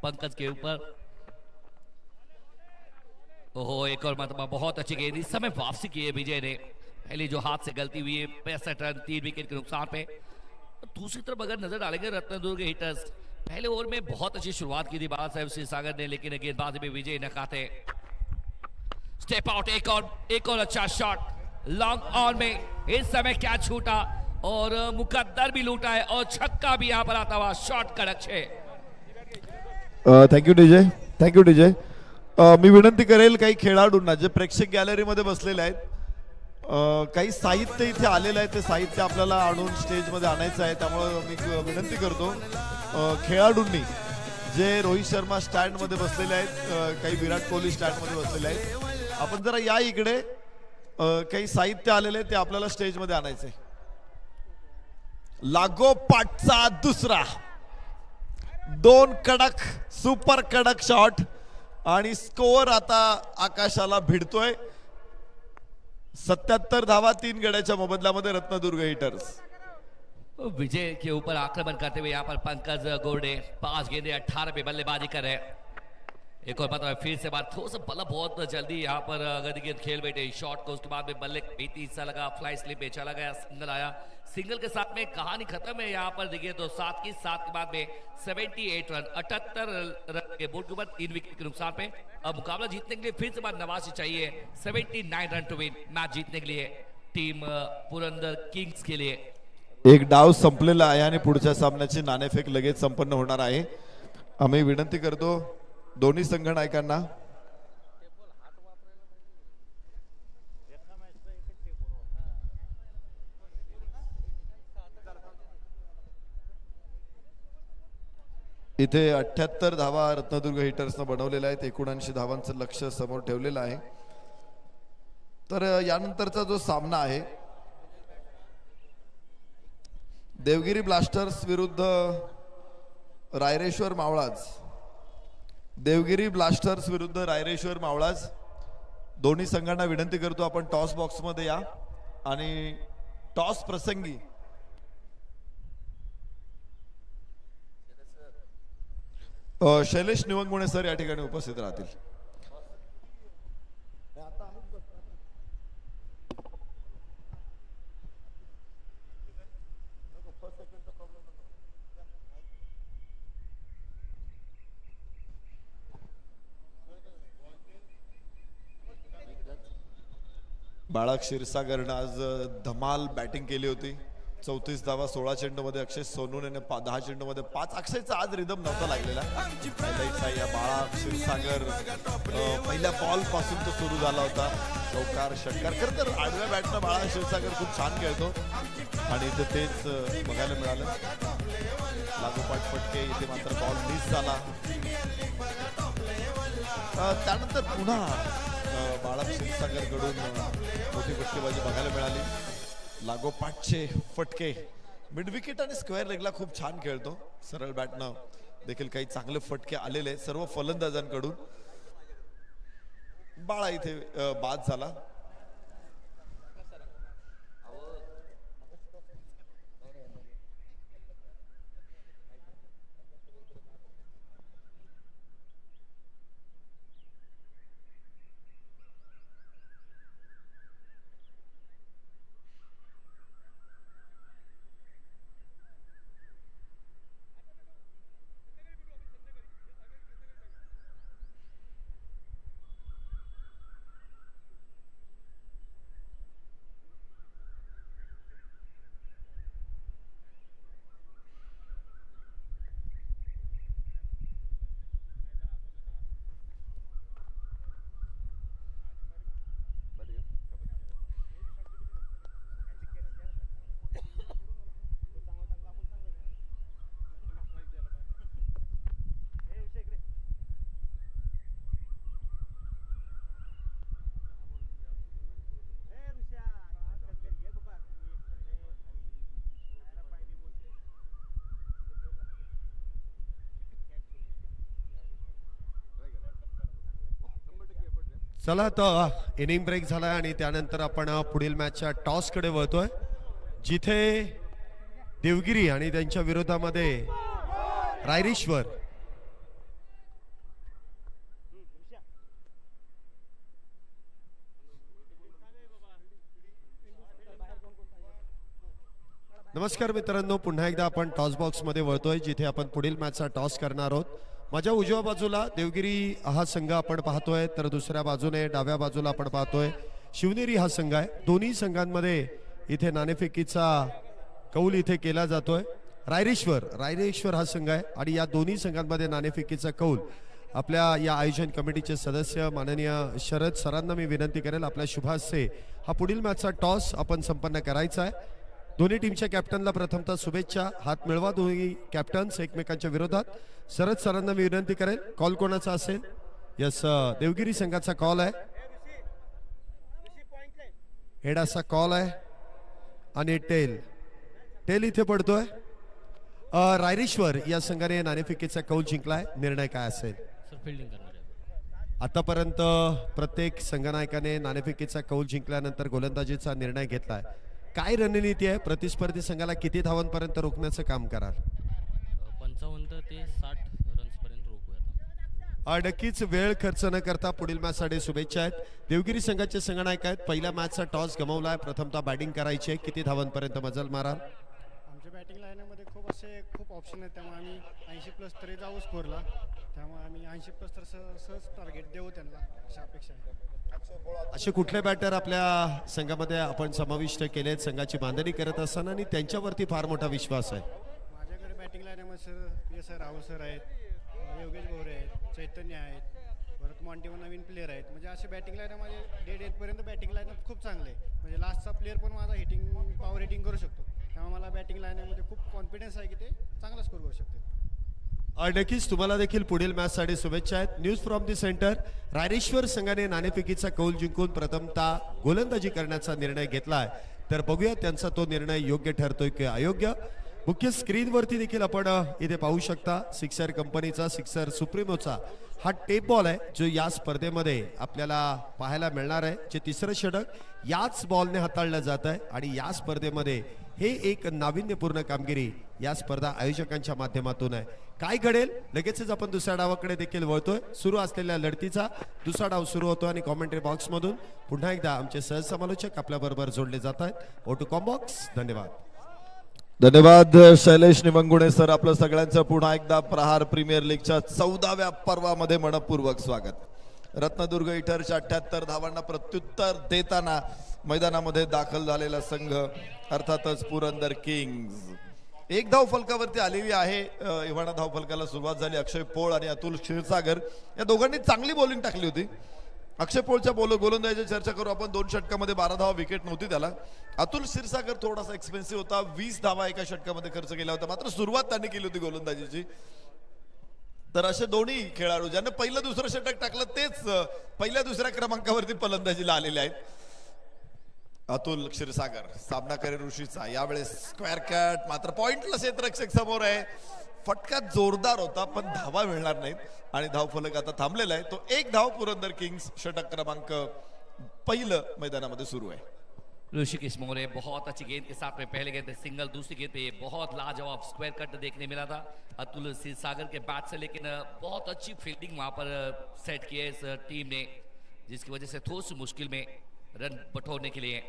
पंकज के ऊपर। ओहो एक और मतलब बहुत अच्छी गेंद इस समय वापसी की है विजय ने। पहले जो हाथ से गलती हुई है 65 रन 3 विकेट के नुकसान पे। दूसरी तरफ अगर नजर डालेंगे रत्नदुर्ग हिटर्स पहले ओवर में बहुत अच्छी शुरुआत की थी बाला साहब क्षीरसागर ने, लेकिन गेंदबाजी में विजय नकाते। स्टेप आउट एक और अच्छा शॉट लॉन्ग ऑन में इस समय क्या छूटा और मुकद्दर भी लूटा है और छक्का भी यहां पर आता हुआ शॉट कड़क 6। Thank you DJ. मी विनंती करेल काही खेळाडूंना जे प्रेक्षक गॅलरीमध्ये बसलेले आहेत, काही साहित्य इथे आलेलं आहे, ते साहित्य आपल्याला आणून स्टेजमध्ये आणायचं आहे। त्यामुळे मी विनंती करतो खेळाडूंनी जे रोहित शर्मा स्टँडमध्ये बसलेले आहेत, काही विराट कोहली स्टँडमध्ये बसलेले आहेत, आपण जरा या इकडे। काही साहित्य आलेले ते आपल्याला स्टेजमध्ये आणायचे। लागोपाठचा दुसरा 2 कडक सुपर कडक शॉट आणि स्कोअर आता आकाशाला भिडतोय। 77 धावा 3 गड्याच्या मोबदल्यामध्ये रत्नदुर्ग हिटर्स। विजय के ऊपर आक्रमण करते हुए यहाँ पर पंकज गोरडे 5 गेंदे 18 पे बल्लेबाजी कर रहे हैं। एक और मतलब फिर से बात थोड़ा सा बल्ला बहुत जल्दी यहाँ पर गति गेंद खेल बैठे शॉट को, उसके बाद में बल्ले बेहती हिस्सा लगा, फ्लाई स्लिप पे चला गया, सिंगल आया। सिंगल के साथ में कहानी खत्म है यहाँ पर देखिए तो 7 के बाद में 78 रन 78 रन के बोर्ड के ऊपर 3 विकेट के नुकसान पे। अब मुकाबला जीतने के लिए फिर से बात नवासी चाहिए 79 रन टू विन मैच जीतने के लिए टीम पुरंदर किंग्स के लिए। एक डाव संपलेला आहे आणि पुढच्या सामन्याची नाणेफेक लगेच संपन्न होणार आहे। आम्ही विनंती करतो दोन्ही संघ नायकांना इथे 78 धावा रत्नदुर्ग हिटर्सनं बनवलेल्या आहेत। 79 धावांचं लक्ष्य समोर ठेवलेलं आहे। तर यानंतरचा जो सामना आहे देवगिरी ब्लास्टर्स विरुद्ध रायरेश्वर मावळाज। देवगिरी ब्लास्टर्स विरुद्ध रायरेश्वर मावळाज। दोन्ही संघांना विनंती करतो आपण टॉस बॉक्स मध्ये या आणि टॉस प्रसंगी शैलेश निवंगुणे सर या ठिकाणी उपस्थित राहतील। बाळा क्षीरसागरनं आज धमाल बॅटिंग केली होती। 34 धावा 16 चेंडूमध्ये। अक्षय सोनूने 10 चेंडूमध्ये 5। अक्षयचा आज रिदम नव्हता लागलेला। हायलाइट्स आहे या बाळा क्षीरसागर पहिल्या बॉल पासून तो सुरू झाला होता। चौकार षटकार खरं तर आडव्या बॅटनं बाळा क्षीरसागर खूप छान खेळतो आणि इथे तेच बघायला मिळालं। लागोपाठ फटके इथे मात्र बॉल मिस झाला। त्यानंतर पुन्हा बाळा क्षीरसागर कडून मोठी फटकेबाजी बघायला मिळाली। लागोपाठचे फटके मिड विकेट आणि स्क्वेअर लेगला खूप छान खेळतो। सरळ बॅटनं देखील काही चांगले फटके आलेले सर्व फलंदाजांकडून। बाळा इथे बाद झाला। चला आता इनिंग ब्रेक झालाय आणि त्यानंतर आपण पुढील मॅचच्या टॉस कडे वळतोय, जिथे देवगिरी आणि त्यांच्या विरोधामध्ये रायरेश्वर. नमस्कार मित्रांनो, पुन्हा एकदा आपण टॉस बॉक्स मध्ये वळतोय, जिथे आपण पुढील मॅचचा टॉस करणार आहोत. माझ्या उजव्या बाजूला देवगिरी हा संघ आपण पाहतोय, तर दुसऱ्या बाजूने डाव्या बाजूला आपण पाहतोय शिवनेरी हा संघ आहे. दोन्ही संघांमध्ये इथे नाणेफेकीचा कौल इथे केला जातोय. रायरेश्वर हा संघ आहे आणि या दोन्ही संघांमध्ये नाणेफेकीचा कौल आपल्या या आयोजन कमिटीचे सदस्य माननीय शरद सरांना मी विनंती करेल, आपल्या शुभास्ते हा पुढील मॅचचा टॉस आपण संपन्न करायचा आहे. दोन्ही टीमच्या कॅप्टनला प्रथमतः शुभेच्छा. हात मिळवा दोन्ही कॅप्टन्स एकमेकांच्या विरोधात. शरद सरांना मी विनंती करेल, कॉल कोणाचा असेल? यस, देवगिरी संघाचा कॉल आहे. हेडाचा कॉल आहे आणि टेल इथे पडतोय. रायरेश्वर या संघाने नाणेफेकीचा कौल जिंकलाय. निर्णय काय असेल? आतापर्यंत प्रत्येक संघनायकाने नाणेफेकीचा कौल जिंकल्यानंतर गोलंदाजीचा निर्णय घेतलाय. काय रणनीती आहे? प्रतिस्पर्धी संघाला किती धावांपर्यंत रोखण्याचं काम कराल? 55 ते 60 रन्स पर्यंत रोखूया. नक्कीच वेळ खर्च न करता पुढील मॅचसाठी शुभेच्छा आहेत. देवगिरी संघाचे संघनायक आहेत. पहिल्या मॅचचा टॉस गमावलाय, प्रथमतः बॅटिंग करायची आहे. किती धावांपर्यंत मजल माराल? आमच्या बॅटिंग लाईनमध्ये खूप ऑप्शन आहेत, त्यामुळे आम्ही 80+ तरी जाऊ स्कोरला. त्यामुळे आम्ही 80+ तर सहज टार्गेट देऊ त्यांना, अशा अपेक्षा आहे. असे कुठले बॅटर आपल्या संघामध्ये आपण समाविष्ट केलेत संघाची बांधणी करत असताना आणि त्यांच्यावरती फार मोठा विश्वास आहे? माझ्याकडे बॅटिंग लाईनमध्ये सर राहुल सर आहेत, योगेश भोरे आहेत, चैतन्य आहेत, परत मॉन्टीवर नवीन प्लेअर आहेत. म्हणजे असे बॅटिंग लाईन माझे 1.5 पर्यंत बॅटिंग लाईन खूप चांगले आहे. म्हणजे लास्टचा प्लेअर पण माझा पॉवर हिटिंग करू शकतो. त्यामुळे मला बॅटिंग लाईनमध्ये खूप कॉन्फिडन्स आहे की ते चांगला स्कोर करू शकते. नक्कीच तुम्हाला देखील पुढील मॅचसाठी शुभेच्छा आहेत. News from the centre. Raireshwar संघाने नाणेफेकीचा कौल जिंकून प्रथमतः गोलंदाजी करण्याचा निर्णय घेतलाय, तर बघूया त्यांचा तो निर्णय योग्य ठरतोय की अयोग्य. मुख्य स्क्रीनवरती देखील आपण इथे पाहू शकता सिक्सर कंपनीचा, सिक्सर सुप्रीमोचा हा टेप बॉल आहे, जो या स्पर्धेमध्ये आपल्याला पाहायला मिळणार आहे. जे तिसरं षटक याच बॉलने हाताळलं जात आहे आणि या स्पर्धेमध्ये हे एक नाविन्यपूर्ण कामगिरी या स्पर्धा आयोजकांच्या माध्यमातून आहे. काय घडेल लगेचच आपण दुसऱ्या डावाकडे देखील वळतोय. सुरू असलेल्या लढतीचा दुसरा डाव सुरू होतो आणि कॉमेंट्री बॉक्स मधून पुन्हा एकदा आमचे सहसमालोचक आपल्या बरोबर जोडले जात आहेत. ओटू कॉम्बॉक्स. धन्यवाद शैलेश निमंगुणे सर. आपलं सगळ्यांचं पुन्हा एकदा प्रहार प्रीमियर लीगच्या 14व्या पर्वामध्ये मनपूर्वक स्वागत. रत्नदुर्ग इटरच्या 78 धावांना प्रत्युत्तर देताना मैदानामध्ये दाखल झालेला संघ अर्थातच पुरंदर किंग्ज. एक धाव फलकावरती आलेली आहे. एव्हाना धाव फलकाला सुरुवात झाली. अक्षय पोळ आणि अतुल क्षीरसागर या दोघांनी चांगली बॉलिंग टाकली होती. अक्षय पोळच्या गोलंदाजीची चर्चा करू आपण. 2 षटकामध्ये 12 धावा, विकेट नव्हती त्याला. अतुल क्षीरसागर थोडासा एक्सपेन्सिव्ह होता, 20 धावा एका षटकामध्ये खर्च केला होता. मात्र सुरुवात त्यांनी केली होती गोलंदाजीची. तर असे दोन्ही खेळाडू ज्यांनी पहिलं दुसरं षटक टाकलं तेच पहिल्या दुसऱ्या क्रमांकावरती फलंदाजीला आलेले आहेत. अतुल क्षीरसागर सामना करेल ऋषीचा. यावेळेस स्क्वेअर कट, मात्र पॉइंटला क्षेत्ररक्षक समोर आहे. फटका जोरदार होता पण धावा मिळणार नाहीत आणि धाव फलक आता थांबलेला आहे. तो 1 धाव पुरंदर किंग्स. षटक क्रमांक पहिलं मैदानामध्ये सुरू आहे. ऋषिकेश मोरे बहुत अच्छी गेंद के साथ में पहले गेंद पे सिंगल, दूसरी गेंद पे बहुत लाजवाब स्क्वायर कट देखने मिला था अतुल क्षीरसागर के बैट से, लेकिन बहुत अच्छी फील्डिंग वहां पर सेट की है इस टीम ने, जिसकी वजह से थोड़ी सी मुश्किल में रन बटोरने के लिए.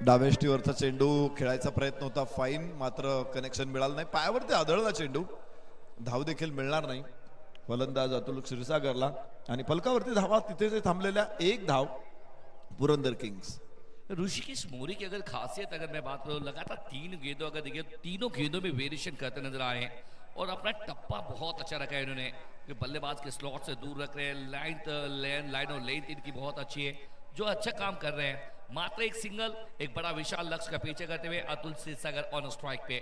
डावेष्टीवरचा चेंडू खेळायचा प्रयत्न होता, फाईन, मात्र कनेक्शन मिळालं नाही. पायावरती आदळला चेंडू, धाव देखील मिळणार नाही फलंदाज अतुल क्षीरसागरला आणि फलकावरती धावा तिथे जे थांबलेल्या 1 धाव पुरंदर किंग्स. ऋषिकेश मोरे की अगर खासियत अगर मैं बात करूं, लगातार 3 गेंदों अगर देखिए तीनों गेंदों में वेरिएशन करते नजर आए हैं और अपना टप्पा बहुत अच्छा रखा है इन्होंने. बल्लेबाज के स्लॉट से दूर रख रहे हैं, लाइन और लेंथ इनकी बहुत अच्छी है, जो अच्छा काम कर रहे हैं. मात्र एक सिंगल, एक बड़ा विशाल लक्ष्य का पीछे करते हुए अतुल क्षीरसागर ऑन स्ट्राइक पे.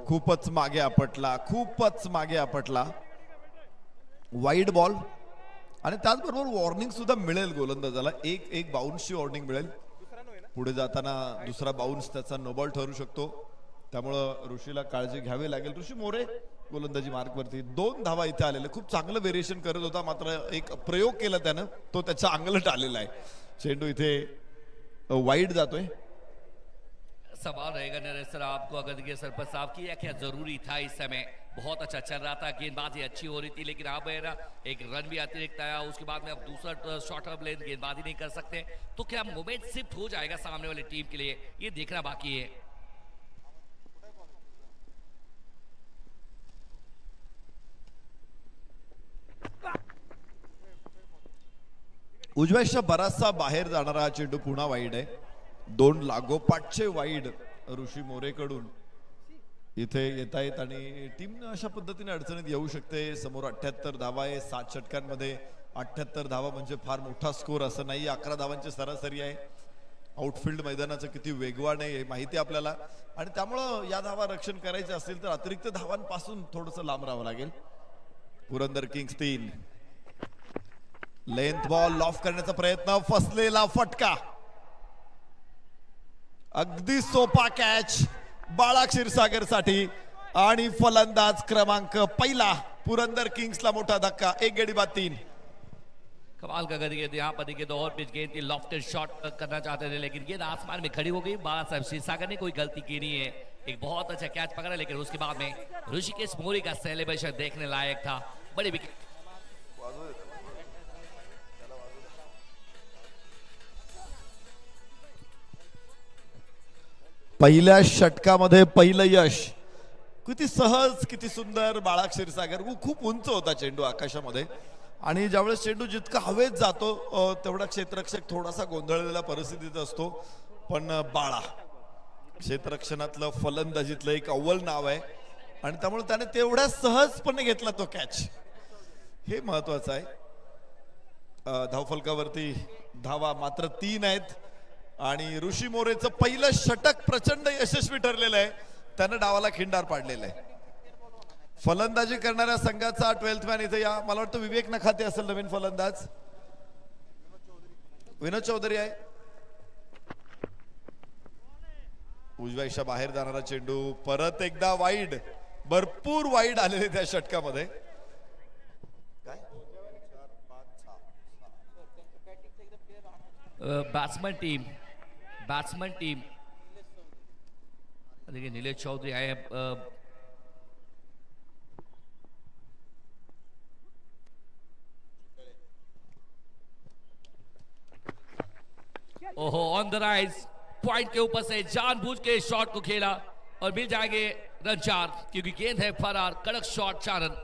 खूपच मागे आपटला, वाईड बॉल आणि त्याचबरोबर वॉर्निंग सुद्धा मिळेल गोलंदाजाला. एक बाउन्सची वॉर्निंग मिळेल. पुढे जाताना दुसरा बाउन्स त्याचा नो बॉल ठरू शकतो. त्यामुळं ऋषीला काळजी घ्यावी लागेल. ऋषी मोरे गोलंदाजी मार्कवरती 2 धावा इथे आलेले, खूप चांगलं व्हेरिएशन करत होता, मात्र एक प्रयोग केला त्यानं, तो त्याच्या अंगलट आलेला आहे. चेंडू इथे वाईड जातोय. सवाल रहेगा नरेश सर आपको, अगर देखिए सर पर साफ किया क्या जरूरी था इस समय, बहुत अच्छा चल रहा था, गेंदबाजी अच्छी हो रही थी, लेकिन अब एक रन भी अतिरिक्त आया, उसके बाद में अब दूसरा शॉर्टर लेन गेंदबाजी नहीं कर सकते, तो क्या मोमेंट शिफ्ट हो जाएगा सामने वाली टीम के लिए, ये देखना बाकी है. उजव्याच्या बराचसा बाहेर जाणारा हा चेंडू पुन्हा वाईड आहे. 2 लागोपाठचे वाईड ऋषी मोरेकडून इथे येत आहेत आणि टीम अशा पद्धतीने अडचणीत येऊ शकते. समोर 78 धावा आहे, 7 षटकांमध्ये 78 धावा म्हणजे फार मोठा स्कोर असं नाही. 11 धावांची सरासरी आहे. आउटफील्ड मैदानाचं किती वेगवान आहे हे माहिती आपल्याला, आणि त्यामुळं या धावा रक्षण करायचे असतील तर अतिरिक्त धावांपासून थोडंसं लांब राहावं लागेल. Purandar Kings 3. Length ball loaf करण्याचा प्रयत्न, फसलेला फटका. अगदी सोपा कॅच बाळा क्षीरसागर साठी, आणि फलंदाज क्रमांक पहिला पुरंदर किंग्सला मोठा धक्का. 1 गडी बाद 3. कमाल का गति यहाँ पर देखिए दो और पिच गेंद थी, लॉफ्टेड शॉट करना चाहते थे, लेकिन गेंद आसमान में खड़ी हो गई. बाला साहब क्षीरसागर ने कोई गलती की नहीं है, एक बहुत अच्छा कैच पकड़ा, लेकिन उसके बाद में ऋषिकेश मोरी का सेलिब्रेशन देखने लायक था. बड़ी विकेट. पहिल्या षटकामध्ये पहिलं यश, किती सहज, किती सुंदर. बाळा क्षीरसागर खूप उंच होता चेंडू आकाशामध्ये, आणि ज्यावेळेस चेंडू जितका हवेत जातो तेवढा क्षेत्ररक्षक थोडासा गोंधळलेला परिस्थितीत असतो. पण बाळा क्षेत्ररक्षणातलं फलंदाजीतलं एक अव्वल नाव आहे, आणि त्यामुळे त्याने तेवढ्या सहजपणे घेतला तो कॅच, हे महत्वाचं आहे. धावफलकावरती धावा मात्र 3 आहेत, आणि ऋषी मोरेचं पहिलं षटक प्रचंड यशस्वी ठरलेलं आहे. त्यानं डावाला खिंडार पाडलेलं आहे. फलंदाजी करणाऱ्या संघाचा 12th मॅन इथे या, मला वाटतं विवेक नखाते असेल नवीन फलंदाज. विनोद चौधरी आहे. उजव्याच्या बाहेर जाणारा चेंडू परत एकदा वाईड, भरपूर वाईड आलेले त्या षटकामध्ये. बैट्समैन टीम देखिए नीलेश चौधरी आए हैं. ओहो, ऑन द राइज, पॉइंट के ऊपर से जानबूझ के शॉट को खेला और मिल जाएंगे रन 4, क्योंकि गेंद है फरार. कड़क शॉट, 4 रन.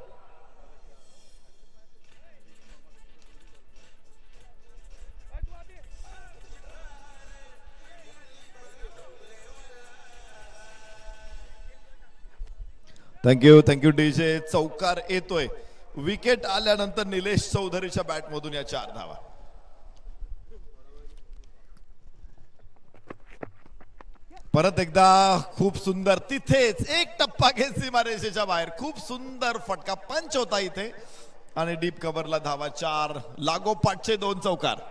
Thank you DJ. चौकार येतोय. विकेट आल्यानंतर निलेश चौधरीच्या बॅट मधून या 4 धावा. परत एकदा खूप सुंदर, तिथेच एक टप्पा घेत सीमारेषेच्या बाहेर. खूप सुंदर फटका, पंच होता इथे, आणि डीप कव्हरला धावा 4. लागोपाठचे 2 चौकार.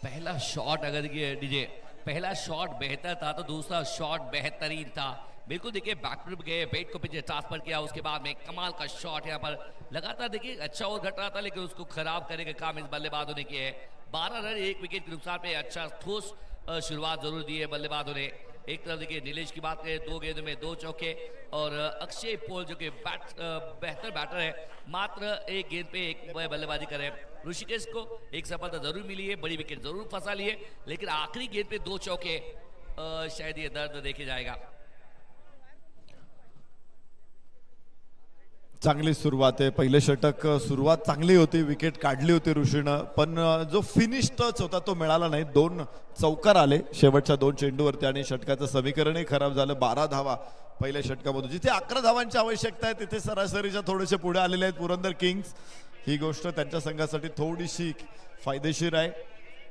पहला शॉट, अगर देखिए डीजे, पहला शॉट बेहतर था तो दूसरा शॉट बेहतरीन था. बिल्कुल देखिए बैकफुट गए, बैट को पीछे ट्रांसफर किया, उसके बाद में कमाल का शॉट यहाँ पर लगातार देखिए अच्छा और घट रहा था, लेकिन उसको खराब करने का काम इस बल्लेबाजों ने किया है. 12 रन 1 विकेट के नुकसान पे अच्छा ठोस शुरुआत जरूर दी है बल्लेबाजों ने. एक तरफ देखिए नीलेश की बात करें, 2 गेंदों में 2 चौके, और अक्षय पोल जो कि बेहतर बैटर है, मात्र 1 गेंद पे 1 बल्लेबाजी करे. ऋषिकेश को एक सफलता जरूर मिली है, बड़ी विकेट जरूर फंसा ली है, लेकिन आखिरी गेंद पे 2 चौके, शायद ये दर्द देखे जाएगा. चांगली सुरुवात आहे. पहिलं षटक सुरुवात चांगली होती, विकेट काढली होती ऋषीनं, पण जो फिनिश टच होता तो मिळाला नाही. 2 चौकार आले शेवटच्या 2 चेंडूवरती, आणि षटकाचं समीकरणही खराब झालं. 12 धावा पहिल्या षटकामधून. जिथे 11 धावांची आवश्यकता आहे तिथे सरासरीच्या थोडेसे पुढे आलेले आहेत पुरंदर किंग्स. ही गोष्ट त्यांच्या संघासाठी थोडीशी फायदेशीर आहे.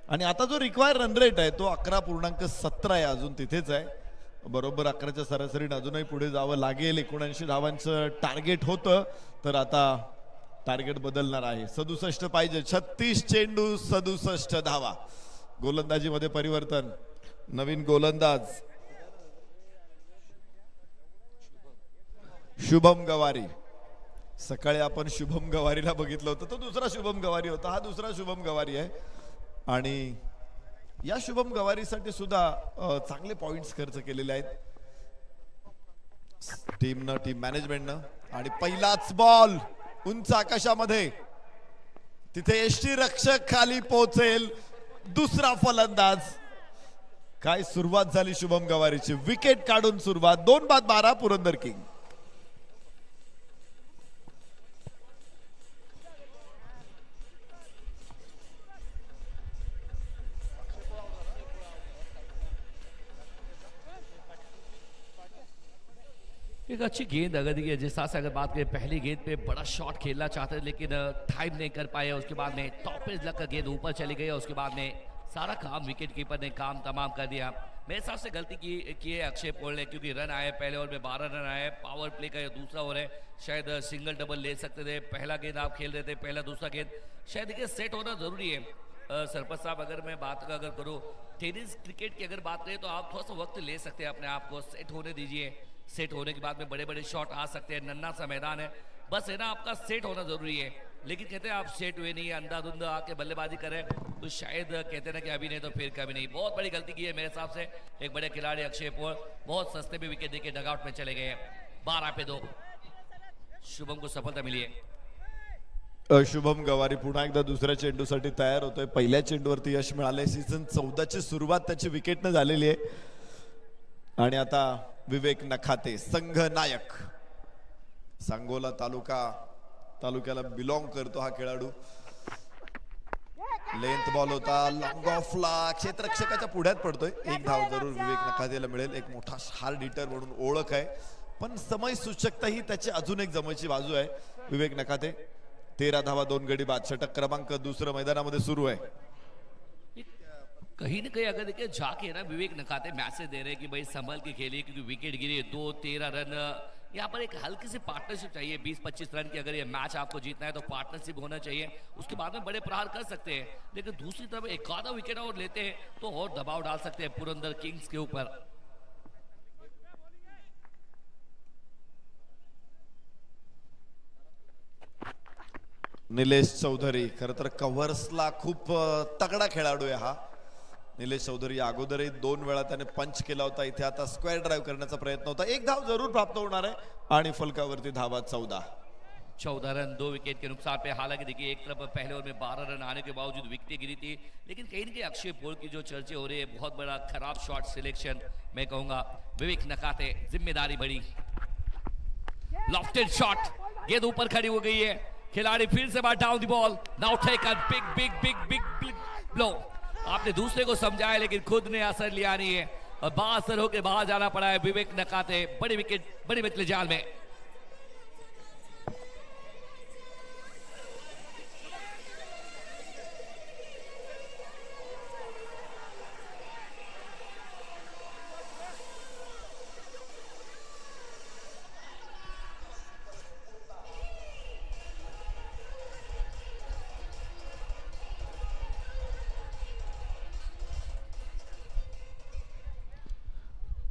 आणि आता जो रिक्वायर रन रेट आहे तो 11.17 आहे, अजून तिथेच आहे. बरोबर 11च्या सरासरीने अजूनही पुढे जावं लागेल. 79 धावांचं टार्गेट होतं, तर आता टार्गेट बदलणार आहे. 67 पाहिजे. 36 चेंडू 67 धावा. गोलंदाजीमध्ये परिवर्तन. नवीन गोलंदाज शुभम गवारी. सकाळी आपण शुभम गवारीला बघितलं होतं, तो दुसरा शुभम गवारी होता, हा दुसरा शुभम गवारी आहे. आणि या शुभम गवारीसाठी सुद्धा चांगले पॉइंट्स खर्च केलेले आहेत टीमनं, टीम मॅनेजमेंटनं. आणि पहिलाच बॉल उंच आकाशामध्ये, तिथे यष्टी रक्षक खाली पोहोचेल. दुसरा फलंदाज. काय सुरुवात झाली शुभम गवारीची, विकेट काढून सुरुवात. 2 बाद 12 पुरंदर किंग. एक अच्छी गेंद अगर देखिए जिस तरह से अगर बात करें, पहली गेंद पे बड़ा शॉट खेलना चाहते थे लेकिन टाइम नहीं कर पाए. उसके बाद में टॉप पेज लगकर गेंद ऊपर चली गई और उसके बाद में सारा काम विकेट कीपर ने काम तमाम कर दिया. मेरे हिसाब से गलती की है अक्षय पोल ने, क्योंकि रन आए पहले ओवर में 12 रन आए. पावर प्ले का दूसरा ओवर है, शायद सिंगल डबल ले सकते थे. पहला गेंद आप खेल रहे थे, पहला दूसरा गेंद शायद देखिए सेट होना जरूरी है. सरपंच साहब अगर मैं बात अगर करूँ टेनिस क्रिकेट की अगर बात करें तो आप थोड़ा सा वक्त ले सकते हैं, अपने आप को सेट होने दीजिए. सेट होने के बाद में बड़े बड़े शॉट आ सकते हैं. नन्ना सा मैदान है, बस है ना आपका सेट होना जरूरी है. लेकिन कहते हैं आप सेट हुए नहीं, अंधाधुंध आके बल्लेबाजी करें तो शायद कहते हैं ना कि अभी नहीं तो फिर कभी नहीं. बहुत बड़ी गलती की है मेरे हिसाब से एक बड़े खिलाड़ी अक्षय पोल. बहुत सस्ते में विकेट देके डगआउट में चले गए हैं. 12 पे 2 शुभम को सफलता मिली है. शुभम गवारी पुन्हा एकदा दुसऱ्या चेंडूसाठी तयार होतोय. पहिल्या चेंडूवरती यश मिळाले. सीझन 14 ची सुरुवात त्याची विकेटनं झालेली आहे. आणि आता विवेक नखाते संघ नायक. सांगोला तालुक्याला बिलॉंग करतो हा खेळाडू. लेंथ बॉल होता, लॉंग ऑफला क्षेत्ररक्षकाच्या पुढ्यात पडतोय. एक धाव जरूर विवेक नखातेला मिळेल. एक मोठा हार्ड हिटर म्हणून ओळख आहे, पण समय सूचकता ही त्याची अजून एक जमेची बाजू आहे. विवेक नखाते 13 धावा 2 गडी बाद. षटक क्रमांक 2 मैदानामध्ये सुरू आहे. कहीं ना कहीं अगर देखिए जाके ना विवेक नखाते मैसेज दे रहे हैं कि भाई संभल के खेलिए, क्योंकि विकेट गिरी 2-13 रन. यहाँ पर एक हल्की सी पार्टनरशिप चाहिए. 20-25 रन की अगर ये मैच आपको जीतना है तो पार्टनरशिप होना चाहिए. उसके बाद में बड़े प्रहार कर सकते हैं. लेकिन दूसरी तरफ एक आधा विकेट और लेते हैं तो और दबाव डाल सकते हैं पुरंदर किंग्स के ऊपर. निलेश चौधरी खर तर कव्हर्सला खूप तगडा खेळाडू आहे हा. निलेश चौधरी अगोदरही 2 वेळा त्याने पंच केला होता. इथे आता स्क्वेअर ड्राइव्ह करण्याचा प्रयत्न होता. एक धाव जरूर प्राप्त होणार आहे आणि फलकावरती धावा 14 रन 2 विकेट के नुकसान पे. हालांकि देखिए एक तरफ पहले ओवर में 12 रन आने के बावजूद विकेटें गिरी थी, लेकिन कहीं ना कहीं अक्षय पोल की जो चर्चे हो रही है, बहुत बड़ा खराब शॉट सिलेक्शन मैं कहूंगा. विवेक नखाते जिम्मेदारी बड़ी. लॉफ्टेड शॉट, गेंद ऊपर खड़ी हो गई है. खिलाड़ी फिर से बार down the ball. Now take a big big big big blow. आपने दूसरे को समझाया लेकिन खुद ने असर लिया नहीं है और बासर होकर बाहर जाना पड़ा है. विवेक नखाते बड़ी विकेट, बड़ी मतले जाल में.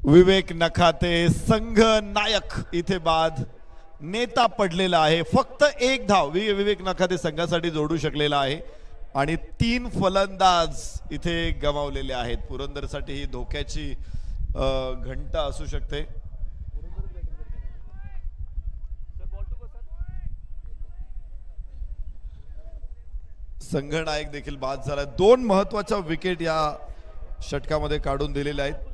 विवेक नखाते संघ नायक इथे बाद. नेता पडलेला आहे. फक्त एक धाव विवेक नखाते संघासाठी जोडू शकलेला आहे आणि 3 फलंदाज इथे गमावलेले आहेत. पुरंदरसाठी ही धोक्याची घंटा असू शकते. संघ नायक देखील बाद झाला. 2 महत्वाच्या विकेट या षटकामध्ये काढून दिलेल्या आहेत.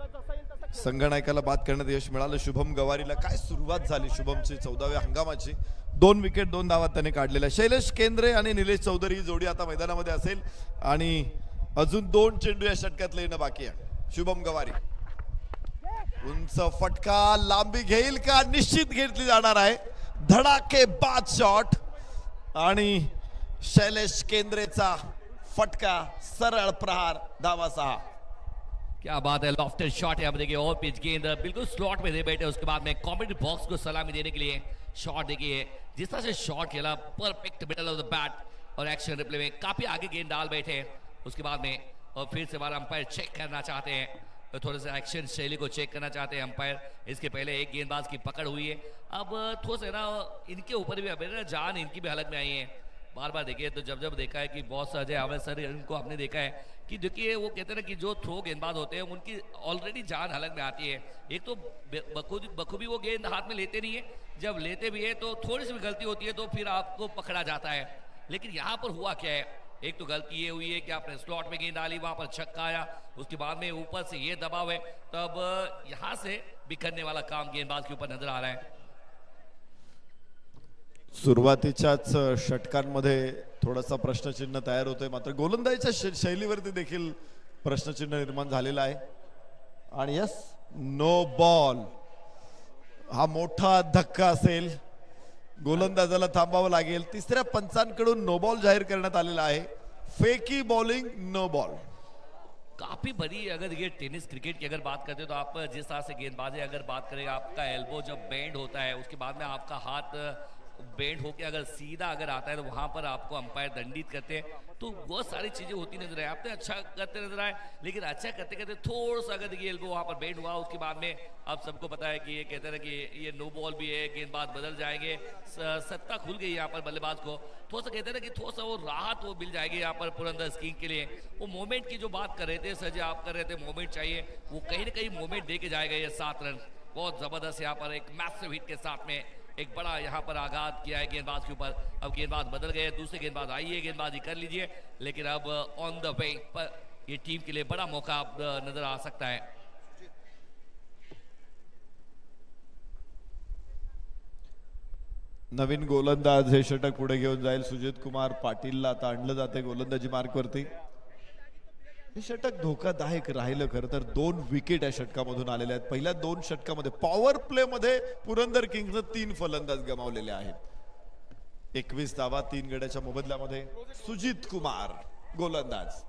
संघनायकाला बाद करण्यात यश मिळालं. शुभम गवारीला काय सुरुवात झाली शुभमची 14व्या हंगामाची. 2 विकेट 2 धावा त्याने काढलेल्या. शैलेश केंद्रे आणि निलेश चौधरी ही जोडी आता मैदानामध्ये असेल आणि अजून 2 चेंडू या षटकातले येणं बाकी आहे. शुभम गवारी उंच फटका लांबी घेईल का? निश्चित घेतली जाणार आहे. धडाकेबाज शॉट आणि शैलेश केंद्रेचा फटका सरळ प्रहार. धावा 6. क्या बात है, लॉफ्टेड शॉट यहाँ पर देखिए, और पिच गेंद बिल्कुल स्लॉट में दे बैठे। उसके बाद में कॉमेडी बॉक्स को सलामी देने के लिए शॉट देखिए, जिस तरह से शॉट खेला, perfect middle of the bat और एक्शन रिप्ले में काफी आगे गेंद डाल बैठे। उसके बाद में और फिर से बार अंपायर चेक करना चाहते हैं, तो थोड़ा सा एक्शन शैली को चेक करना चाहते हैं अंपायर। इसके पहले एक गेंदबाज की पकड़ हुई है, अब थोड़ा सा ना इनके ऊपर भी अभी ना जान इनकी भी हलक में आई है। बार बार देखिए, तो जब देखा है कि बहुत अजय आवेद सर इनको आपने देखा है कि देखिए वो कहते हैं ना कि जो थ्रो गेंदबाज होते हैं उनकी ऑलरेडी जान हलक में आती है। एक तो बखूबी वो गेंद हाथ में लेते नहीं है, जब लेते भी है तो थोड़ी सी भी गलती होती है तो फिर आपको पकड़ा जाता है। लेकिन यहाँ पर हुआ क्या है, एक तो गलती ये हुई है कि आपने स्लॉट में गेंद डाली, वहां पर छक्का आया, उसके बाद में ऊपर से ये दबाव है, तब यहां से बिखरने वाला काम गेंदबाज के ऊपर नजर आ रहा है। सुरुवातीच्याच षटकांमध्ये थोडासा प्रश्नचिन्ह तयार होतोय, मात्र गोलंदाजीच्या शैलीवरती देखील प्रश्नचिन्ह निर्माण झालेला आहे। आणि यस, नो बॉल हा मोठा धक्का असेल, गोलंदाजाला थांबावं लागेल। तिसऱ्या पंचांकडून नो बॉल जाहीर करण्यात आलेला आहे। फेकी बॉलिंग, नो बॉल। काफी बड़ी अगर ये टेनिस क्रिकेट की अगर बात करते हैं तो आप जिस तरह से गेंदबाजी अगर बात करेंगे, आपका एल्बो जब बेंड होता है उसके बाद में आपका हाथ बेंड होके अगर सीधा अगर आता है तो वहां पर आपको अंपायर दंडित करते हैं। तो वो सारी चीजें होती नजर आए, आपने अच्छा करते नजर आए, लेकिन अच्छा करते करते थोड़ा सा अगर ये एल्बो वहां पर बेंड हुआ, उसके बाद में आप सबको पता है कि ये कहते हैं कि ये नो बॉल भी है, गेंदबाज बदल जाएंगे, सत्ता खुल गई यहाँ पर बल्लेबाज को। थोड़ा सा कहते हैं कि थोड़ा सा वो राहत वो मिल जाएगी यहाँ पर पुरंदर किंग के लिए। वो मोमेंट की जो बात कर रहे थे सर जी, आप कर रहे थे मोमेंट चाहिए, वो कहीं ना कहीं मोमेंट दे के जाएगा। ये 7 रन बहुत जबरदस्त यहाँ पर एक मैसिव हिट के साथ में एक बड़ा यहाँ पर आघात किया है गेंदबाज के ऊपर। अब गेंदबाज बदल गए, दूसरे गेंदबाज आइए, गेंदबाजी कर लीजिए, लेकिन अब ऑन द वे पर ये टीम के लिए बड़ा मौका अब नजर आ सकता है। नवीन गोलंदाज हे षटक पुढे घेऊन जाईल। सुजित कुमार पाटीलला आता आणलं जाते गोलंदाजी मार्कवरती। हे षटक धोकादायक राहिलं खरं तर। 2 विकेट या षटकामधून आलेल्या आहेत। पहिल्या 2 षटकामध्ये पॉवर प्ले मध्ये पुरंदर किंग्सने 3 फलंदाज गमावलेले आहेत। 21 धावा 3 गड्याच्या मोबदल्यामध्ये। सुजित कुमार गोलंदाज,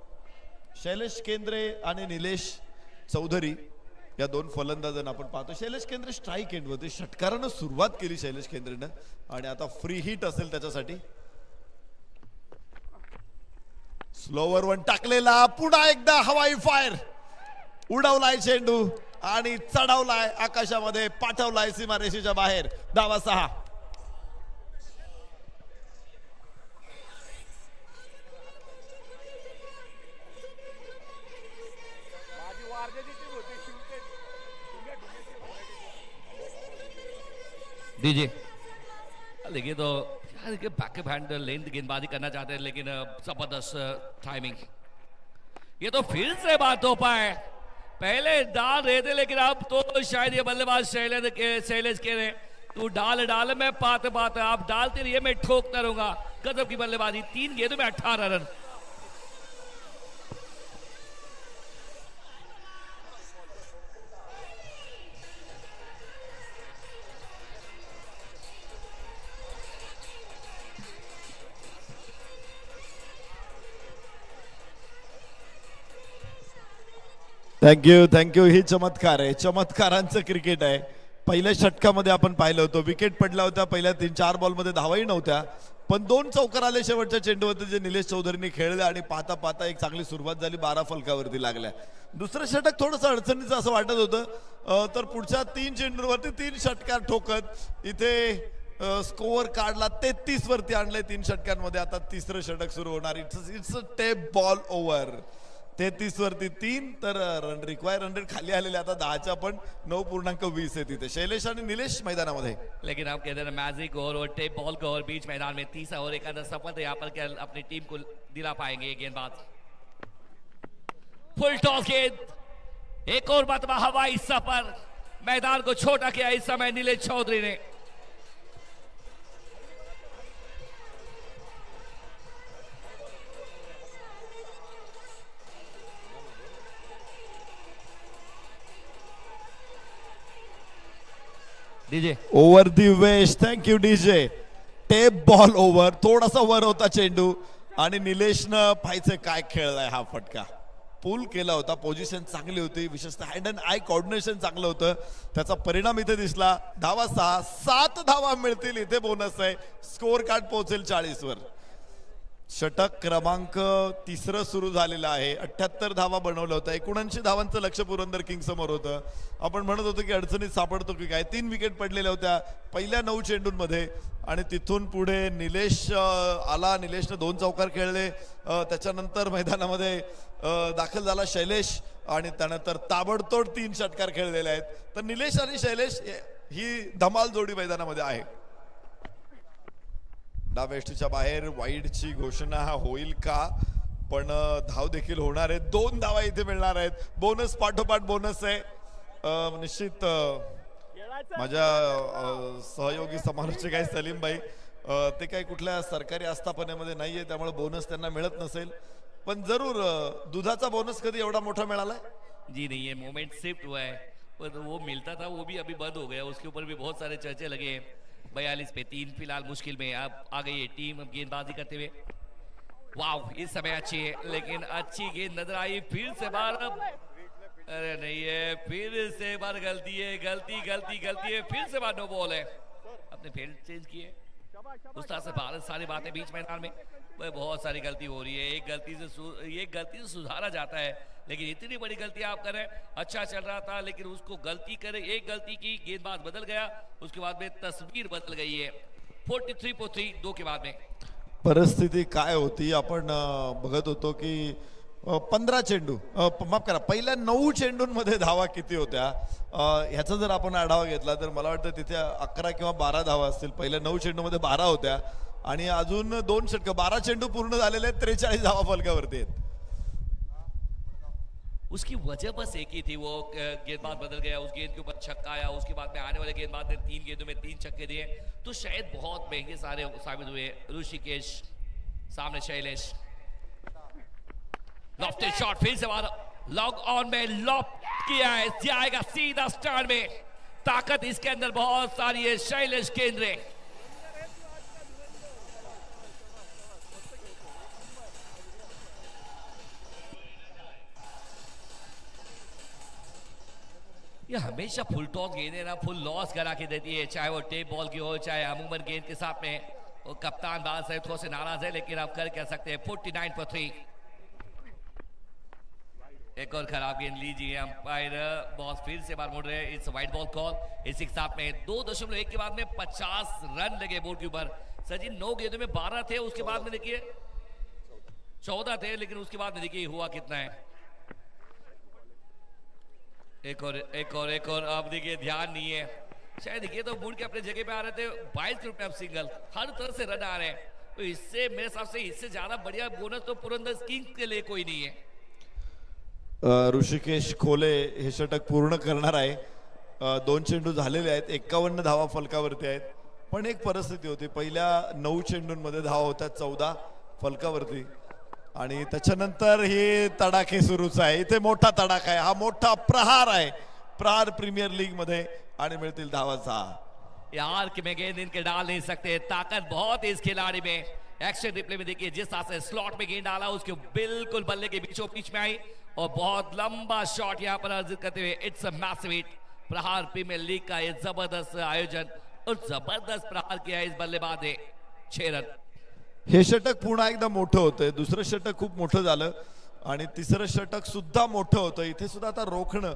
शैलेश केंद्रे आणि निलेश चौधरी या 2 फलंदाजांना आपण पाहतो। शैलेश केंद्रे स्ट्राईक एंडवरती षटकारानं सुरुवात केली शैलेश केंद्रेनं, आणि आता फ्री हिट असेल त्याच्यासाठी। स्लोवर वन टाकलेला, पुन्हा एकदा हवाई फायर, उडवलाय चेंडू आणि चढवलाय आकाशामध्ये, पाठवलाय सीमारेषेच्या बाहेर। धावा 6। दीजिए, देखिए तो देखिए बैकअप हैंड लेंथ गेंदबाजी करना चाहते हैं, लेकिन जबरदस्त टाइमिंग। ये तो फिर से बात हो पाए, पहले डाल रहे थे लेकिन अब तो शायद ये बल्लेबाज शैलेश कह रहे तू डाल, मैं पाते आप डालते रहिए, मैं ठोकता रहूंगा। गजब की बल्लेबाजी, 3 गेंदों में 18 रन। थँक्यू। ही चमत्कार आहे, चमत्कारांचं क्रिकेट आहे। पहिल्या षटकामध्ये आपण पाहिलं होतं, विकेट पडला होता पहिल्या 3-4 बॉलमध्ये, धावाही नव्हत्या, पण 2 चौकार आले शेवटच्या चेंडूवरती जे निलेश चौधरींनी खेळले, आणि पाहता पाहता एक चांगली सुरुवात झाली, 12 फलकावरती लागल्या। दुसरं षटक थोडंसं अडचणीचं असं वाटत होतं, तर पुढच्या 3 चेंडूवरती 3 षटकार ठोकत इथे स्कोअर काढला, 33 वरती आणले 3 षटकांमध्ये। आता तिसरं षटक सुरू होणार। It's a tape ball over. 33 वरती 3, तर रन रिक्वायर 100 खाली आलेले आता 10च्या पण 9.20 आहे तिथे। शैलेश आणि निलेश मैदानामध्ये। लेकिन आप कहते हैं मैजिक ओवर और टेप बॉल का ओवर बीच मैदान में, तीसरा ओवर एक अंदर सफल यहाँ पर क्या अपनी टीम को दिला पाएंगे ये गेंदबाज। फुल टॉस गेंद, एक और मरतबा हवाई सफर, मैदान को छोटा किया इस समय नीलेश चौधरी ने। DJ over the waist, thank you DJ. Tape ball over, थोडासा वर होता चेंडू, आणि निलेशनं पाहायचं काय खेळलाय हा फटका। पूल केला होता, पोझिशन चांगली होती, विशेषतः हँड अँड आय कोऑर्डिनेशन चांगलं होतं, त्याचा परिणाम इथे दिसला. धावा 6, 7 धावा मिळतील, इथे बोनस आहे, स्कोर कार्ड पोहोचेल 40 वर. षटक क्रमांक 3 सुरू झालेला आहे. 78 धावा बनवलं होतं, 79 धावांचं लक्ष पुरंदर किंग समोर होतं. आपण म्हणत होतो की अडचणीत सापडतो की काय. 3 विकेट पडलेल्या होत्या पहिल्या 9 चेंडूंमध्ये आणि तिथून पुढे निलेश आला. निलेशने 2 चौकार खेळले. त्याच्यानंतर मैदानामध्ये दाखल झाला शैलेश आणि त्यानंतर ताबडतोड 3 षटकार खेळलेले आहेत. तर निलेश आणि शैलेश ही धमाल जोडी मैदानामध्ये आहे. डावेष्टीच्या बाहेर वाईडची घोषणा होईल का, पण धाव देखील होणार आहे. 2 धावा इथे मिळणार आहेत. बोनस पाठोपाठ बोनस आहे. निश्चित माझ्या सहयोगी समालोचक आहे सलीम भाई, ते काही कुठल्या सरकारी आस्थापनेमध्ये नाहीये, त्यामुळे बोनस त्यांना मिळत नसेल, पण जरूर दुधाचा बोनस कधी एवढा मोठा मिळालाय? जी नहीं, ये मोमेंट शिफ्ट हुआ है, पर वो मिलता था वो भी अभी बंद हो गया. उसके ऊपर भी बहुत सारे चर्चे लगे. 42 पे 3 फिलहाल मुश्किल में. अब आ गई है टीम अब गेंदबाजी करते हुए. वाव, इस समय अच्छी है, लेकिन अच्छी गेंद नजर आई. फिर से बार, अरे नहीं है, फिर से बार गलती है, गलती गलती गलती है. फिर से बार नो बॉल है. अपने फील्ड चेंज किए उस तरह से. भारत सारी बातें बीच मैदान में, बहुत सारी गलती हो रही है. एक गलती से सुधारा जाता है, लेकिन इतनी बड़ी गलती आप करें. अच्छा चल रहा था, लेकिन उसको गलती करे, एक गलती की, गेंदबाज बदल गया, उसके बाद में तस्वीर बदल गई है. 43-3 2 के बाद में परिस्थिती काय होती आपण बघत होतो की 15 चेंडू, माफ करा, पहिल्या 9 चेंडूंमध्ये धावा किती होत्या ह्याचा जर आपण आढावा घेतला तर मला वाटतं तिथे 11 किंवा 12 धावा असतील. पहिल्या 9 चेंडूमध्ये 12 होत्या आणि अजून 2 षटक, 12 चेंडू पूर्ण झालेले आहेत. 43 धावा फलकावरती आहेत. उसकी वजह बस एक ही थी, वो गेंदबाज बदल गया, उस गेंद के ऊपर छक्का आया, उसके बाद में आने वाले गेंदबाज ने 3 गेंदों में 3 छक्के दिए, तो शायद बहुत महंगे सारे साबित हुए. ऋषिकेश सामने शैलेश, लॉफ्टेड शॉट, फिर से लॉग ऑन में लॉफ्ट किया है, जाएगा सीधा स्टैंड में. ताकत इसके अंदर बहुत सारी है. शैलेश केंद्रे, ये हमेशा फुल टॉस गेंदें ना फुल लॉस करा के देती है, चाहे वो टेप बॉल की हो, चाहे अमूमन गेंद के साथ में. वो कप्तान बाल साहब थोड़ा से नाराज है, लेकिन आप कर क्या सकते हैं. 49-3 एक और खराब गेंद लीजिए. अंपायर बॉस फिर से बार मुड़ रहे हैं. It's wide ball call. इसी के साथ में 2.1 के बाद में 50 रन लगे बोर्ड के ऊपर. सचिन 9 गेंदों में 12 थे, उसके बाद में देखिए 14 थे, लेकिन उसके बाद में देखिए हुआ कितना है. एक और अब देखिए ध्यान नहीं है, शायद देखिए तो मुड़ के अपने जगह पे आ रहे थे. 22 के रूप में अब सिंगल, हर तरह से रन आ रहे हैं. तो इससे मेरे हिसाब से इससे ज्यादा बढ़िया बोनस तो पुरंदर किंग्स के लिए कोई नहीं है. ऋषिकेश खोले हे षटक पूर्ण करणार आहे. 2 चेंडू झालेले आहेत, 51 धावा फलकावरती आहेत. पण एक परिस्थिती होती, पहिल्या 9 चेंडूंमध्ये धावा होत्या 14 फलकावरती आणि त्याच्यानंतर हे तडाखे सुरूच आहे. इथे मोठा तडाखा आहे, हा मोठा प्रहार आहे. प्रहार प्रीमियर लीग मध्ये आणि मिळतील धावा 6. यार कि मैं गेंद इनके डाल नहीं सकते, ताकत बहुत है इस खिलाड़ी में. एक्शन रिप्ले में देखिए जिस तरह से स्लॉट में गेंद डाला, उसके बिल्कुल बल्ले के बीचों बीच में आई और बहुत लंबा शॉट यहाँ पर अर्जित करते हुए. It's a massive hit. प्रहार प्रीमियर लीग का ये जबरदस्त आयोजन और जबरदस्त प्रहार किया इस बल्लेबाज ने. 6 रन. हे षटक पुन्हा एकदा मोठं होतंय. दुसरं षटक खूप मोठं झालं आणि तिसरं षटक सुद्धा मोठं होतं. इथे सुद्धा आता रोखणं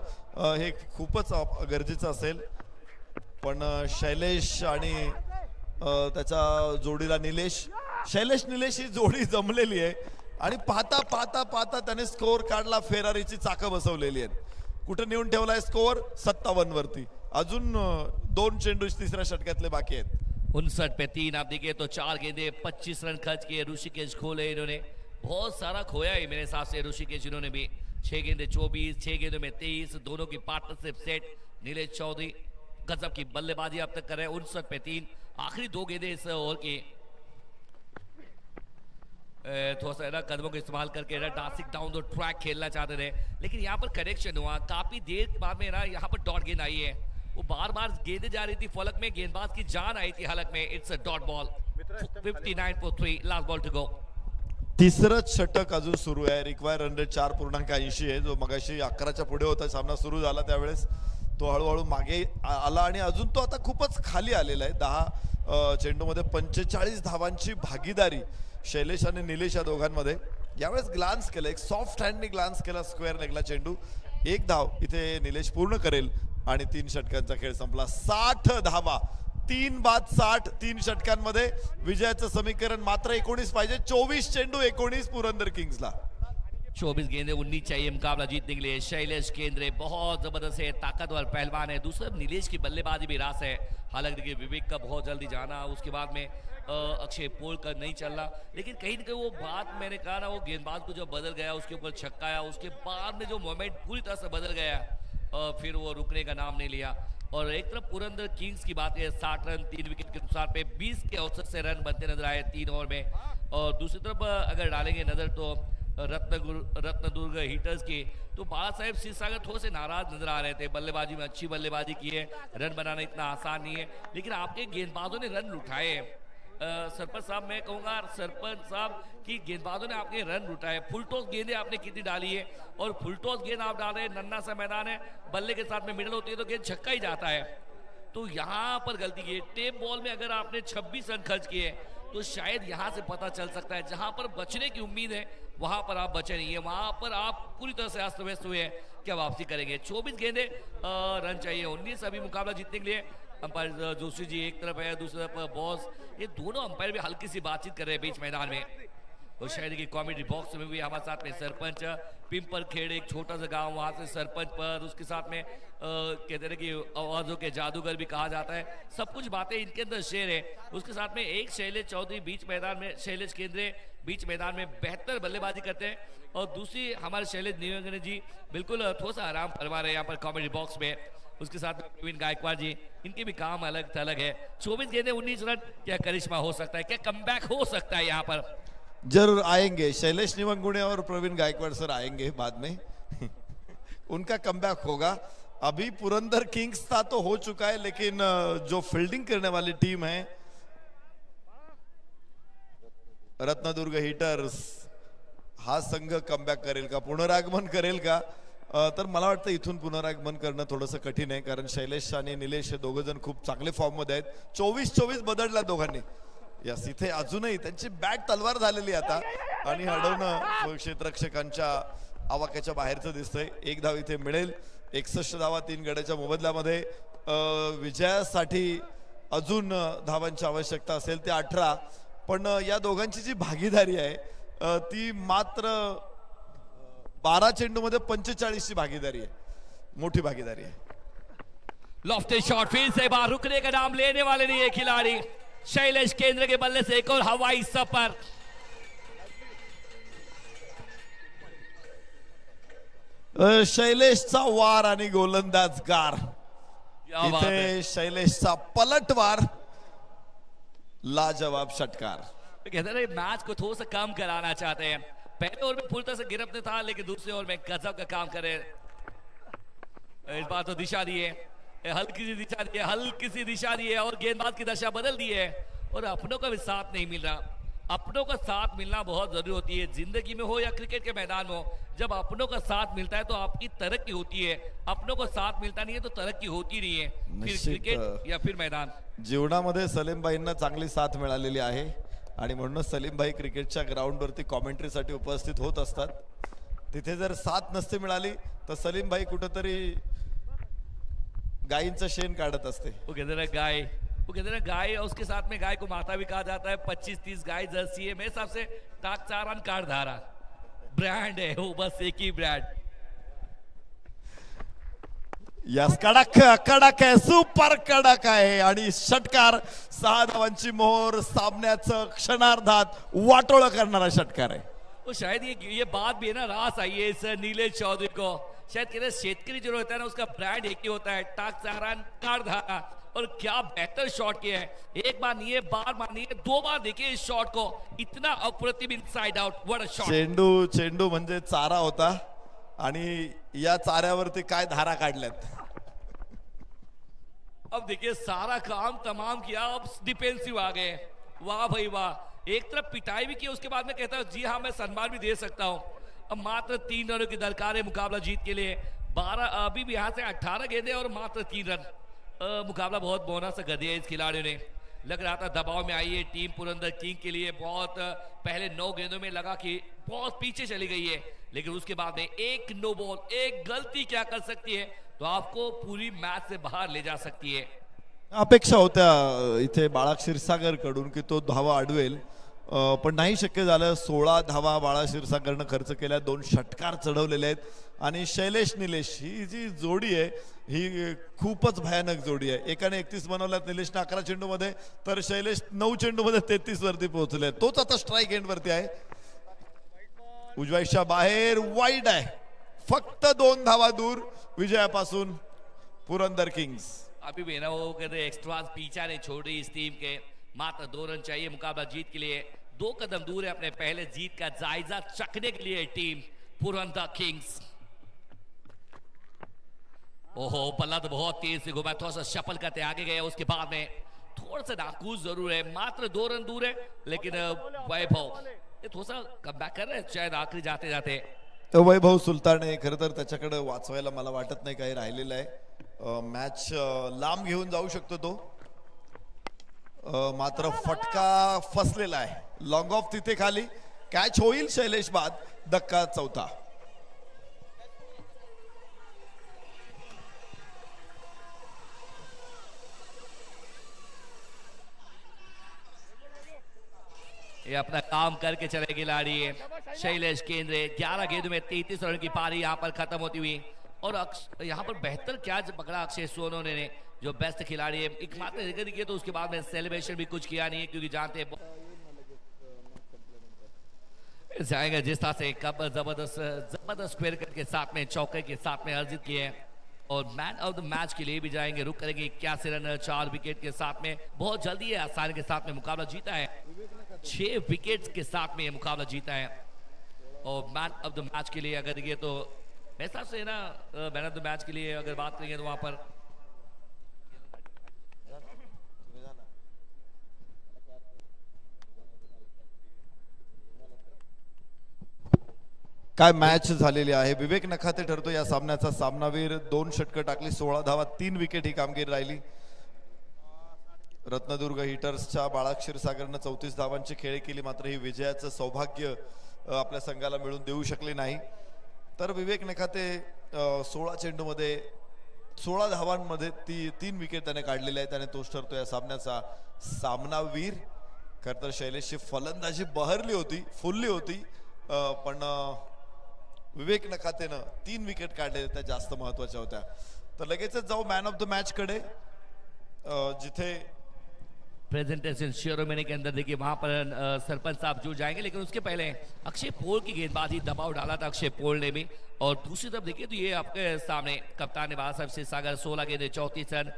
हे खूपच गरजेचं असेल. पण शैलेश आणि त्याच्या जोडीला निलेश, शैलेश निलेश ही जोडी जमलेली आहे आणि पाहता पाहता पाहता त्याने स्कोअर काढला. फेरारीची चाकं बसवलेली आहेत. कुठे नेऊन ठेवलाय स्कोअर? 57 वरती. अजून 2 चेंडू तिसऱ्या षटकातले बाकी आहेत. 59 पे 3 आप देखिए तो 4 गेंदे 25 रन खर्च किए. ऋषिकेश खोले, इन्होंने बहुत सारा खोया है मेरे हिसाब से. ऋषिकेश इन्होंने भी 6 गेंदे 24, 6 गेंदों में 23, दोनों की पार्टनरशिप सेट. नीलेश चौधरी गजब की बल्लेबाजी अब तक कर रहे हैं. 59 पे 3, आखिरी 2 गेंदे इस ओवर की. थोड़ा सा ना कदमों का इस्तेमाल करके ना डांसिंग डाउन द ट्रैक खेलना चाहते थे, लेकिन यहाँ पर करेक्शन हुआ. काफी देर बाद में ना यहाँ पर डॉट गेंद आई है. वो बार बार गेंदें जा रही थी फलक में, गेंदबाज की जान आई थी हलक में. It's a dot ball. 59 for 3, last ball to go. तिसरं षटक अजून सुरू आहे. रिक्वायर रन रेट 4.80 आहे, जो मगाशी 11च्या पुढे होता सामना सुरू झाला त्यावेळेस तो हळूहळू मागे आला आणि अजून तो आता खूपच खाली आलेला आहे. 10 चेंडूमध्ये 45 धावांची भागीदारी शैलेश आणि निलेश या दोघांमध्ये. यावेळेस ग्लान्स केलं, एक सॉफ्ट हँडनी ग्लान्स केला, स्क्वेअर लेगला चेंडू. 1 धाव इथे निलेश पूर्ण करेल आणि 3 षटकांचा खेळ संपला. 60 धावा, 3 बाद 60 3 षटकांमध्ये. विजयाचं समीकरण मात्र 19 पाहिजे. 24 चेंडू 19 पुरंदर किंग्सला. 24 गेंदे 19 चाहिए मुकाबला जीतने के लिए. शैलेश केंद्रे बहुत जबरदस्त है, ताकतवर पहलवान है. दूसरा नीलेश की बल्लेबाजी भी रास है. हालांकि देखिए विवेक का बहुत जल्दी जाना, उसके बाद में अक्षय पोल का नहीं चलना, लेकिन कहीं ना कहीं वो बात मैंने कहा ना, वो गेंदबाज को जब बदल गया उसके ऊपर छक्का आया, उसके बाद में जो मोमेंट पूरी तरह से बदल गया, फिर वो रुकने का नाम नहीं लिया. और एक तरफ पुरंदर किंग्स की बात है, 60 रन 3 विकेट के नुकसान पे 20 के औसत से रन बनते नजर आए 3 ओवर में. और दूसरी तरफ अगर डालेंगे नजर तो रत्नदुर्ग हीटर्स की, तो बाला साहेब क्षीरसागर थोड़े से नाराज नजर आ रहे थे. बल्लेबाजी में अच्छी बल्लेबाजी की है, रन बनाना इतना आसान नहीं है, लेकिन आपके गेंदबाजों ने रन उठाए हैं. सरपंच साहब, मैं कहूंगा सरपंच साहब कि गेंदबाजों ने आपके रन उठाए. फुल टॉस गेंदें आपने कितनी डाली है, और फुल टॉस गेंद आप डाल रहे हैं, नन्ना सा मैदान है, बल्ले के साथ में मिडल होती है तो गेंद छक्का ही जाता है. तो यहाँ पर गलती की है. टेप बॉल में अगर आपने 26 रन खर्च किए तो शायद यहाँ से पता चल सकता है, जहां पर बचने की उम्मीद है वहां पर आप बचे नहीं है, वहां पर आप पूरी तरह से अस्त व्यस्त हुए हैं. क्या वापसी करेंगे? 24 गेंदे रन चाहिए, 19 अभी मुकाबला जीतने के लिए. अंपायर जोशी जी एक तरफ है, दूसरी तरफ बॉस, ये दोनों अंपायर भी हल्की सी बातचीत कर रहे हैं बीच मैदान में. और शायद की कॉमेडी बॉक्स में भी हमारे साथ में सरपंच पिंपल खेड़, एक छोटा सा गांव, वहां से सरपंच पर, उसके साथ में कहते हैं कि आवाजों के जादूगर भी कहा जाता है. सब कुछ बातें इनके अंदर शेर है. उसके साथ में एक शैलेश चौधरी बीच मैदान में, शैलेश केंद्रे बीच मैदान में बेहतर बल्लेबाजी करते हैं, और दूसरी हमारे शैलेश निरंजन जी बिल्कुल थोड़ा सा आराम फरमा रहे हैं यहाँ पर कॉमेडी बॉक्स में. उसके साथ में प्रवीण गायकवाड़ जी, इनके भी काम अलग थलग है. 24 गेंदे 19 रन, क्या करिश्मा हो सकता है, क्या कमबैक हो सकता है यहाँ पर? जरूर आएंगे शैलेश निवंगुणे और प्रवीण गायकवाड़ सर आएंगे बाद में. उनका कमबैक होगा. अभी पुरंदर किंग्स का तो हो चुका है, लेकिन जो फील्डिंग करने वाली टीम है रत्नदुर्ग हीटर्स, हा संघ कमबॅक करेल का, पुनरागमन करेल का? तर मला वाटतं इथून पुनरागमन करणं थोडंसं कठीण आहे, कारण शैलेश आणि निलेश हे दोघं जण खूप चांगले फॉर्म मध्ये आहेत. 24-24 बदलला दोघांनी. यस, इथे अजूनही त्यांची बॅट तलवार झालेली आता, आणि हडवणं क्षेत्ररक्षकांच्या आवाक्याच्या बाहेरचं दिसतंय. 1 धाव इथे मिळेल. 61 धावा 3 गड्याच्या मोबदल्यामध्ये. विजयासाठी अजून धावांची आवश्यकता असेल ते 18, पण या दोघांची जी भागीदारी आहे ती मात्र 12 चेंडूमध्ये 45 ची भागीदारी आहे. मोठी भागीदारी आहे. लॉफ्टेड शॉट फील्ड से बाहर, रुकने का नाम लेने वाले नहीं है खिलाड़ी. शैलेश केंद्र के बल्ले से एक और हवाई सफर. शैलेशचा वार आणि गोलंदाज गार. क्या बात है. इथे शैलेशचा पलटवार, लाजवाब षटकार. कहते हैं मैच को थोड़ा सा कम कराना चाहते हैं. पहले ओवर में पूरी तरह से गिरफ्त था, लेकिन दूसरे ओवर में गजब का काम करे. इस बार तो दिशा दी है, हल्की सी दिशा दी है, हल्की सी दिशा दी है, और गेंदबाज की दशा बदल दी है. और अपनों का भी साथ नहीं मिल रहा. अपनों का साथ मिलना बहुत जरूरी होती है, जिंदगी में हो या क्रिकेट के मैदान में हो. जब अपनों का साथ मिलता है तो आपकी तरक्की होती है. अपनों का साथ मिलता नहीं है तो तरक्की होती नहीं है, फिर क्रिकेट या फिर मैदान. जीवनामध्ये सलीमभाईंना चांगली साथ मिळालेली आहे, आणि म्हणूनच सलीमभाई क्रिकेटच्या ग्राउंडवरती कॉमेंट्रीसाठी उपस्थित होत असतात. तिथे जर साथ नसती मिळाली तर सलीमभाई कुठेतरी गायींचं शेण काढत असते. वो कहते हैं गाय, वो कहते हैं गाय, और उसके साथ में गाय को माता भी कहा जाता है. 25-30 गाय जर्सी है. मेरे हिसाब से टाक चारान कार्ड धारा ब्रांड है वो, बस एक ही ब्रांड. यस, कडक कडक आहे, सुपर कडक आहे. आणि षटकार 6 धावांची मोहर, सामन्याचं क्षणार्धात वाटोळं करणारा षटकार आहे. वो शायद ये बात भी है ना, रास आई है इस नीलेश चौधरी को. शायद कहते हैं शेतकरी जो होता है ना, उसका ब्रांड एक ही होता है, टाक चारान कार्ड धारा. और क्या बेहतर शॉट किया है. एक बार नहीं है, बार नहीं है, 2 बार देखिए इस शॉट को. इतना अप्रतिम inside out, what a shot. चेंडू म्हणजे चारा होता, आणि या चाऱ्यावरती काय धारा काढल्यात. अब देखिए सारा काम तमाम किया, अब डिफेंसिव आ गए. वाह भाई वाह. एक तरफ पिटाई भी की, उसके बाद में कहता है जी हाँ मैं सम्मान भी दे सकता हूँ। अब मात्र 3 रनों की दरकार है मुकाबला जीत के लिए। 12 अभी भी यहाँ से 18 गेंदें और मात्र 3 रन। मुकाबला बहुत बोनस कर दिया इस खिलाड़ियों ने। लग रहा था दबाव में आई है टीम पुरंदर किंग के लिए। बहुत पहले 9 गेंदों में लगा कि बहुत पीछे चली गई है, लेकिन उसके बाद में एक नो बॉल, एक गलती क्या कर सकती है तो आपको पूरी मैच से बाहर ले जा सकती है। अपेक्षा होत्या इथे बाळा क्षीरसागर कडून की तो धावा अडवेल, पण नाही शक्य झालं। 16 धावा बाळा क्षीरसागरनं खर्च केल्या, 2 षटकार चढवलेले आहेत आणि शैलेश निलेश ही जी जोडी आहे ही खूपच भयानक जोडी आहे। एकाने 31 बनवल्यात निलेशने 11 चेंडूमध्ये, तर शैलेश 9 चेंडूमध्ये 33 वरती पोहोचले। तोच आता स्ट्राईक एंड वरती आहे। उजवाईच्या बाहेर वाईड आहे, फक्त 2 धावा दूर विजयापासून पुरंदर किंग्स। अभी भी ना वो कहते एक्स्ट्रा पीछा नहीं छोड़ रही इस टीम के। मात्र 2 रन चाहिए मुकाबला जीत के लिए। 2 कदम दूर है अपने पहले जीत का जायजा चखने के लिए टीम पुरंदर किंग्स। ओहो बल्ला तो बहुत तेज से घुमा, थोड़ा सा शफल करते आगे गए, उसके बाद में थोड़ा सा नाकूस जरूर है। मात्र 2 रन दूर है, लेकिन वैभव ये थोड़ा सा कमबॅक कर रहे हैं शायद आखिरी जाते जाते। तो वैभव सुलतान आहे, खरं तर त्याच्याकडे वाचवायला मला वाटत नाही काही राहिलेलं आहे। मॅच लांब घेऊन जाऊ शकतो तो, मात्र फटका फसलेला आहे। लॉंग ऑफ तिथे खाली, कॅच होईल शैलेश बाद, धक्का चौथा। ये अपना काम करके चले खिलाड़ी है शैलेश केंद्रे। 11 गेंदों में 33 रन की पारी यहाँ पर खत्म होती हुई। और यहाँ पर बेहतर कैच पकड़ा अक्षय सोनोने ने, जो बेस्ट खिलाड़ी है। एकमात्र विकेट किया तो उसके बाद में सेलिब्रेशन भी कुछ किया नहीं है, क्योंकि जानते हैं जाएगा जिस तरह से कब जबरदस्त स्क्वायर कट के साथ में चौके के साथ में अर्जित किए हैं। और मैन ऑफ द मैच के लिए भी जाएंगे, रुक करेंगे 81 रन 4 विकेट के साथ में। बहुत जल्दी है आसानी के साथ में मुकाबला जीता है, 6 विकेट के साथ में ये मुकाबला जीता है। और मैन ऑफ द मैच के लिए अगर देखिए तो मेरे हिसाब से ना मैन ऑफ द मैच के लिए अगर बात करेंगे तो वहां पर काय मॅच झालेली आहे। विवेक नखाते ठरतो या सामन्याचा सामनावीर। 2 षटकं टाकली, 16 धावा, 3 विकेट ही कामगिरी राहिली। रत्नदुर्ग हिटर्सच्या बाळा क्षीरसागरनं 34 धावांची खेळी केली, मात्र ही विजयाचं सौभाग्य आपल्या संघाला मिळून देऊ शकले नाही। तर विवेक नखाते 16 चेंडूमध्ये 16 धावांमध्ये 3 विकेट त्याने काढलेले आहेत आणि तोच ठरतो या सामन्याचा सामनावीर। खरं तर शैलेशची फलंदाजी बहरली होती, फुलली होती, पण विवेक नखातेनं 3 विकेट काढलेल्या त्या जास्त महत्वाच्या होत्या। तर लगेचच जाऊ मॅन ऑफ द मॅच कडे, जिथे प्रेजेंटेशन शेरोमनी के अंदर देखिए वहां पर सरपंच साहब जुड़ जाएंगे, लेकिन उसके पहले अक्षय पोल की गेंदबाजी दबाव डाला था अक्षय पोल ने भी। और दूसरी तरफ देखिए तो ये आपके सामने कप्तान ने बाला साहब क्षीरसागर 16 गेंदे 34 रन।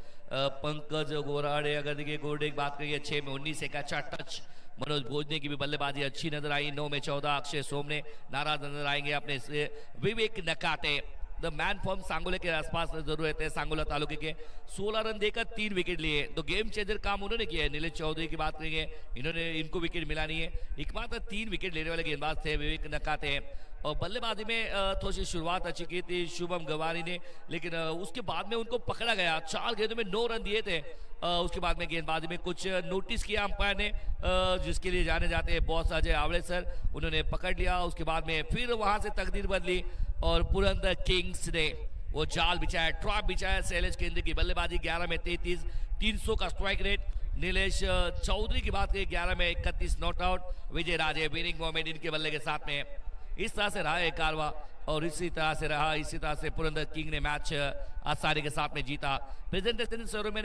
पंकज गोराड़े अगर देखिए गोरडे की बात करिए 6 में 19 एक अच्छा टच। मनोज भोजने की भी बल्लेबाजी अच्छी नजर आई, 9 में 14। अक्षय सोमने नाराज नजर आएंगे अपने से। Vivek Nakate the man from Sangola के आसपास जरूर रहते हैं, सांगोला तालुके के। 16 रन देकर 3 विकेट लिए, तो गेम चेंजर काम उन्होंने किया है। नीलेश चौधरी की बात करेंगे, इनको विकेट मिला नहीं है। एकमात्र 3 विकेट लेने वाले गेंदबाज थे विवेक नकाते हैं। और बल्लेबाजी में थोड़ी सी शुरुआत अच्छी की थी शुभम गवारी ने, लेकिन उसके बाद में उनको पकड़ा गया। 4 गेंदों में 9 रन दिए थे। उसके बाद में गेंदबाजी में कुछ नोटिस किया अंपायर ने, जिसके लिए जाने जाते हैं बॉस अजय आवड़े सर, उन्होंने पकड़ लिया। उसके बाद में फिर वहां से तकदीर बदली और पुरंदर किंग्स ने वो जाल बिछाया, ट्रैप बिछाया। शैलेश केंद्र की बल्लेबाजी 11 में 33, 300 का स्ट्राइक रेट। नीलेश चौधरी की बात करें 11 में 31 not out. Vijay Raje winning moment इनके बल्ले के साथ में। इस तरह से रहा है कारवा और इसी तरह से पुरंदर किंग ने मैच आसानी के साथ में जीता। प्रेजेंटेशन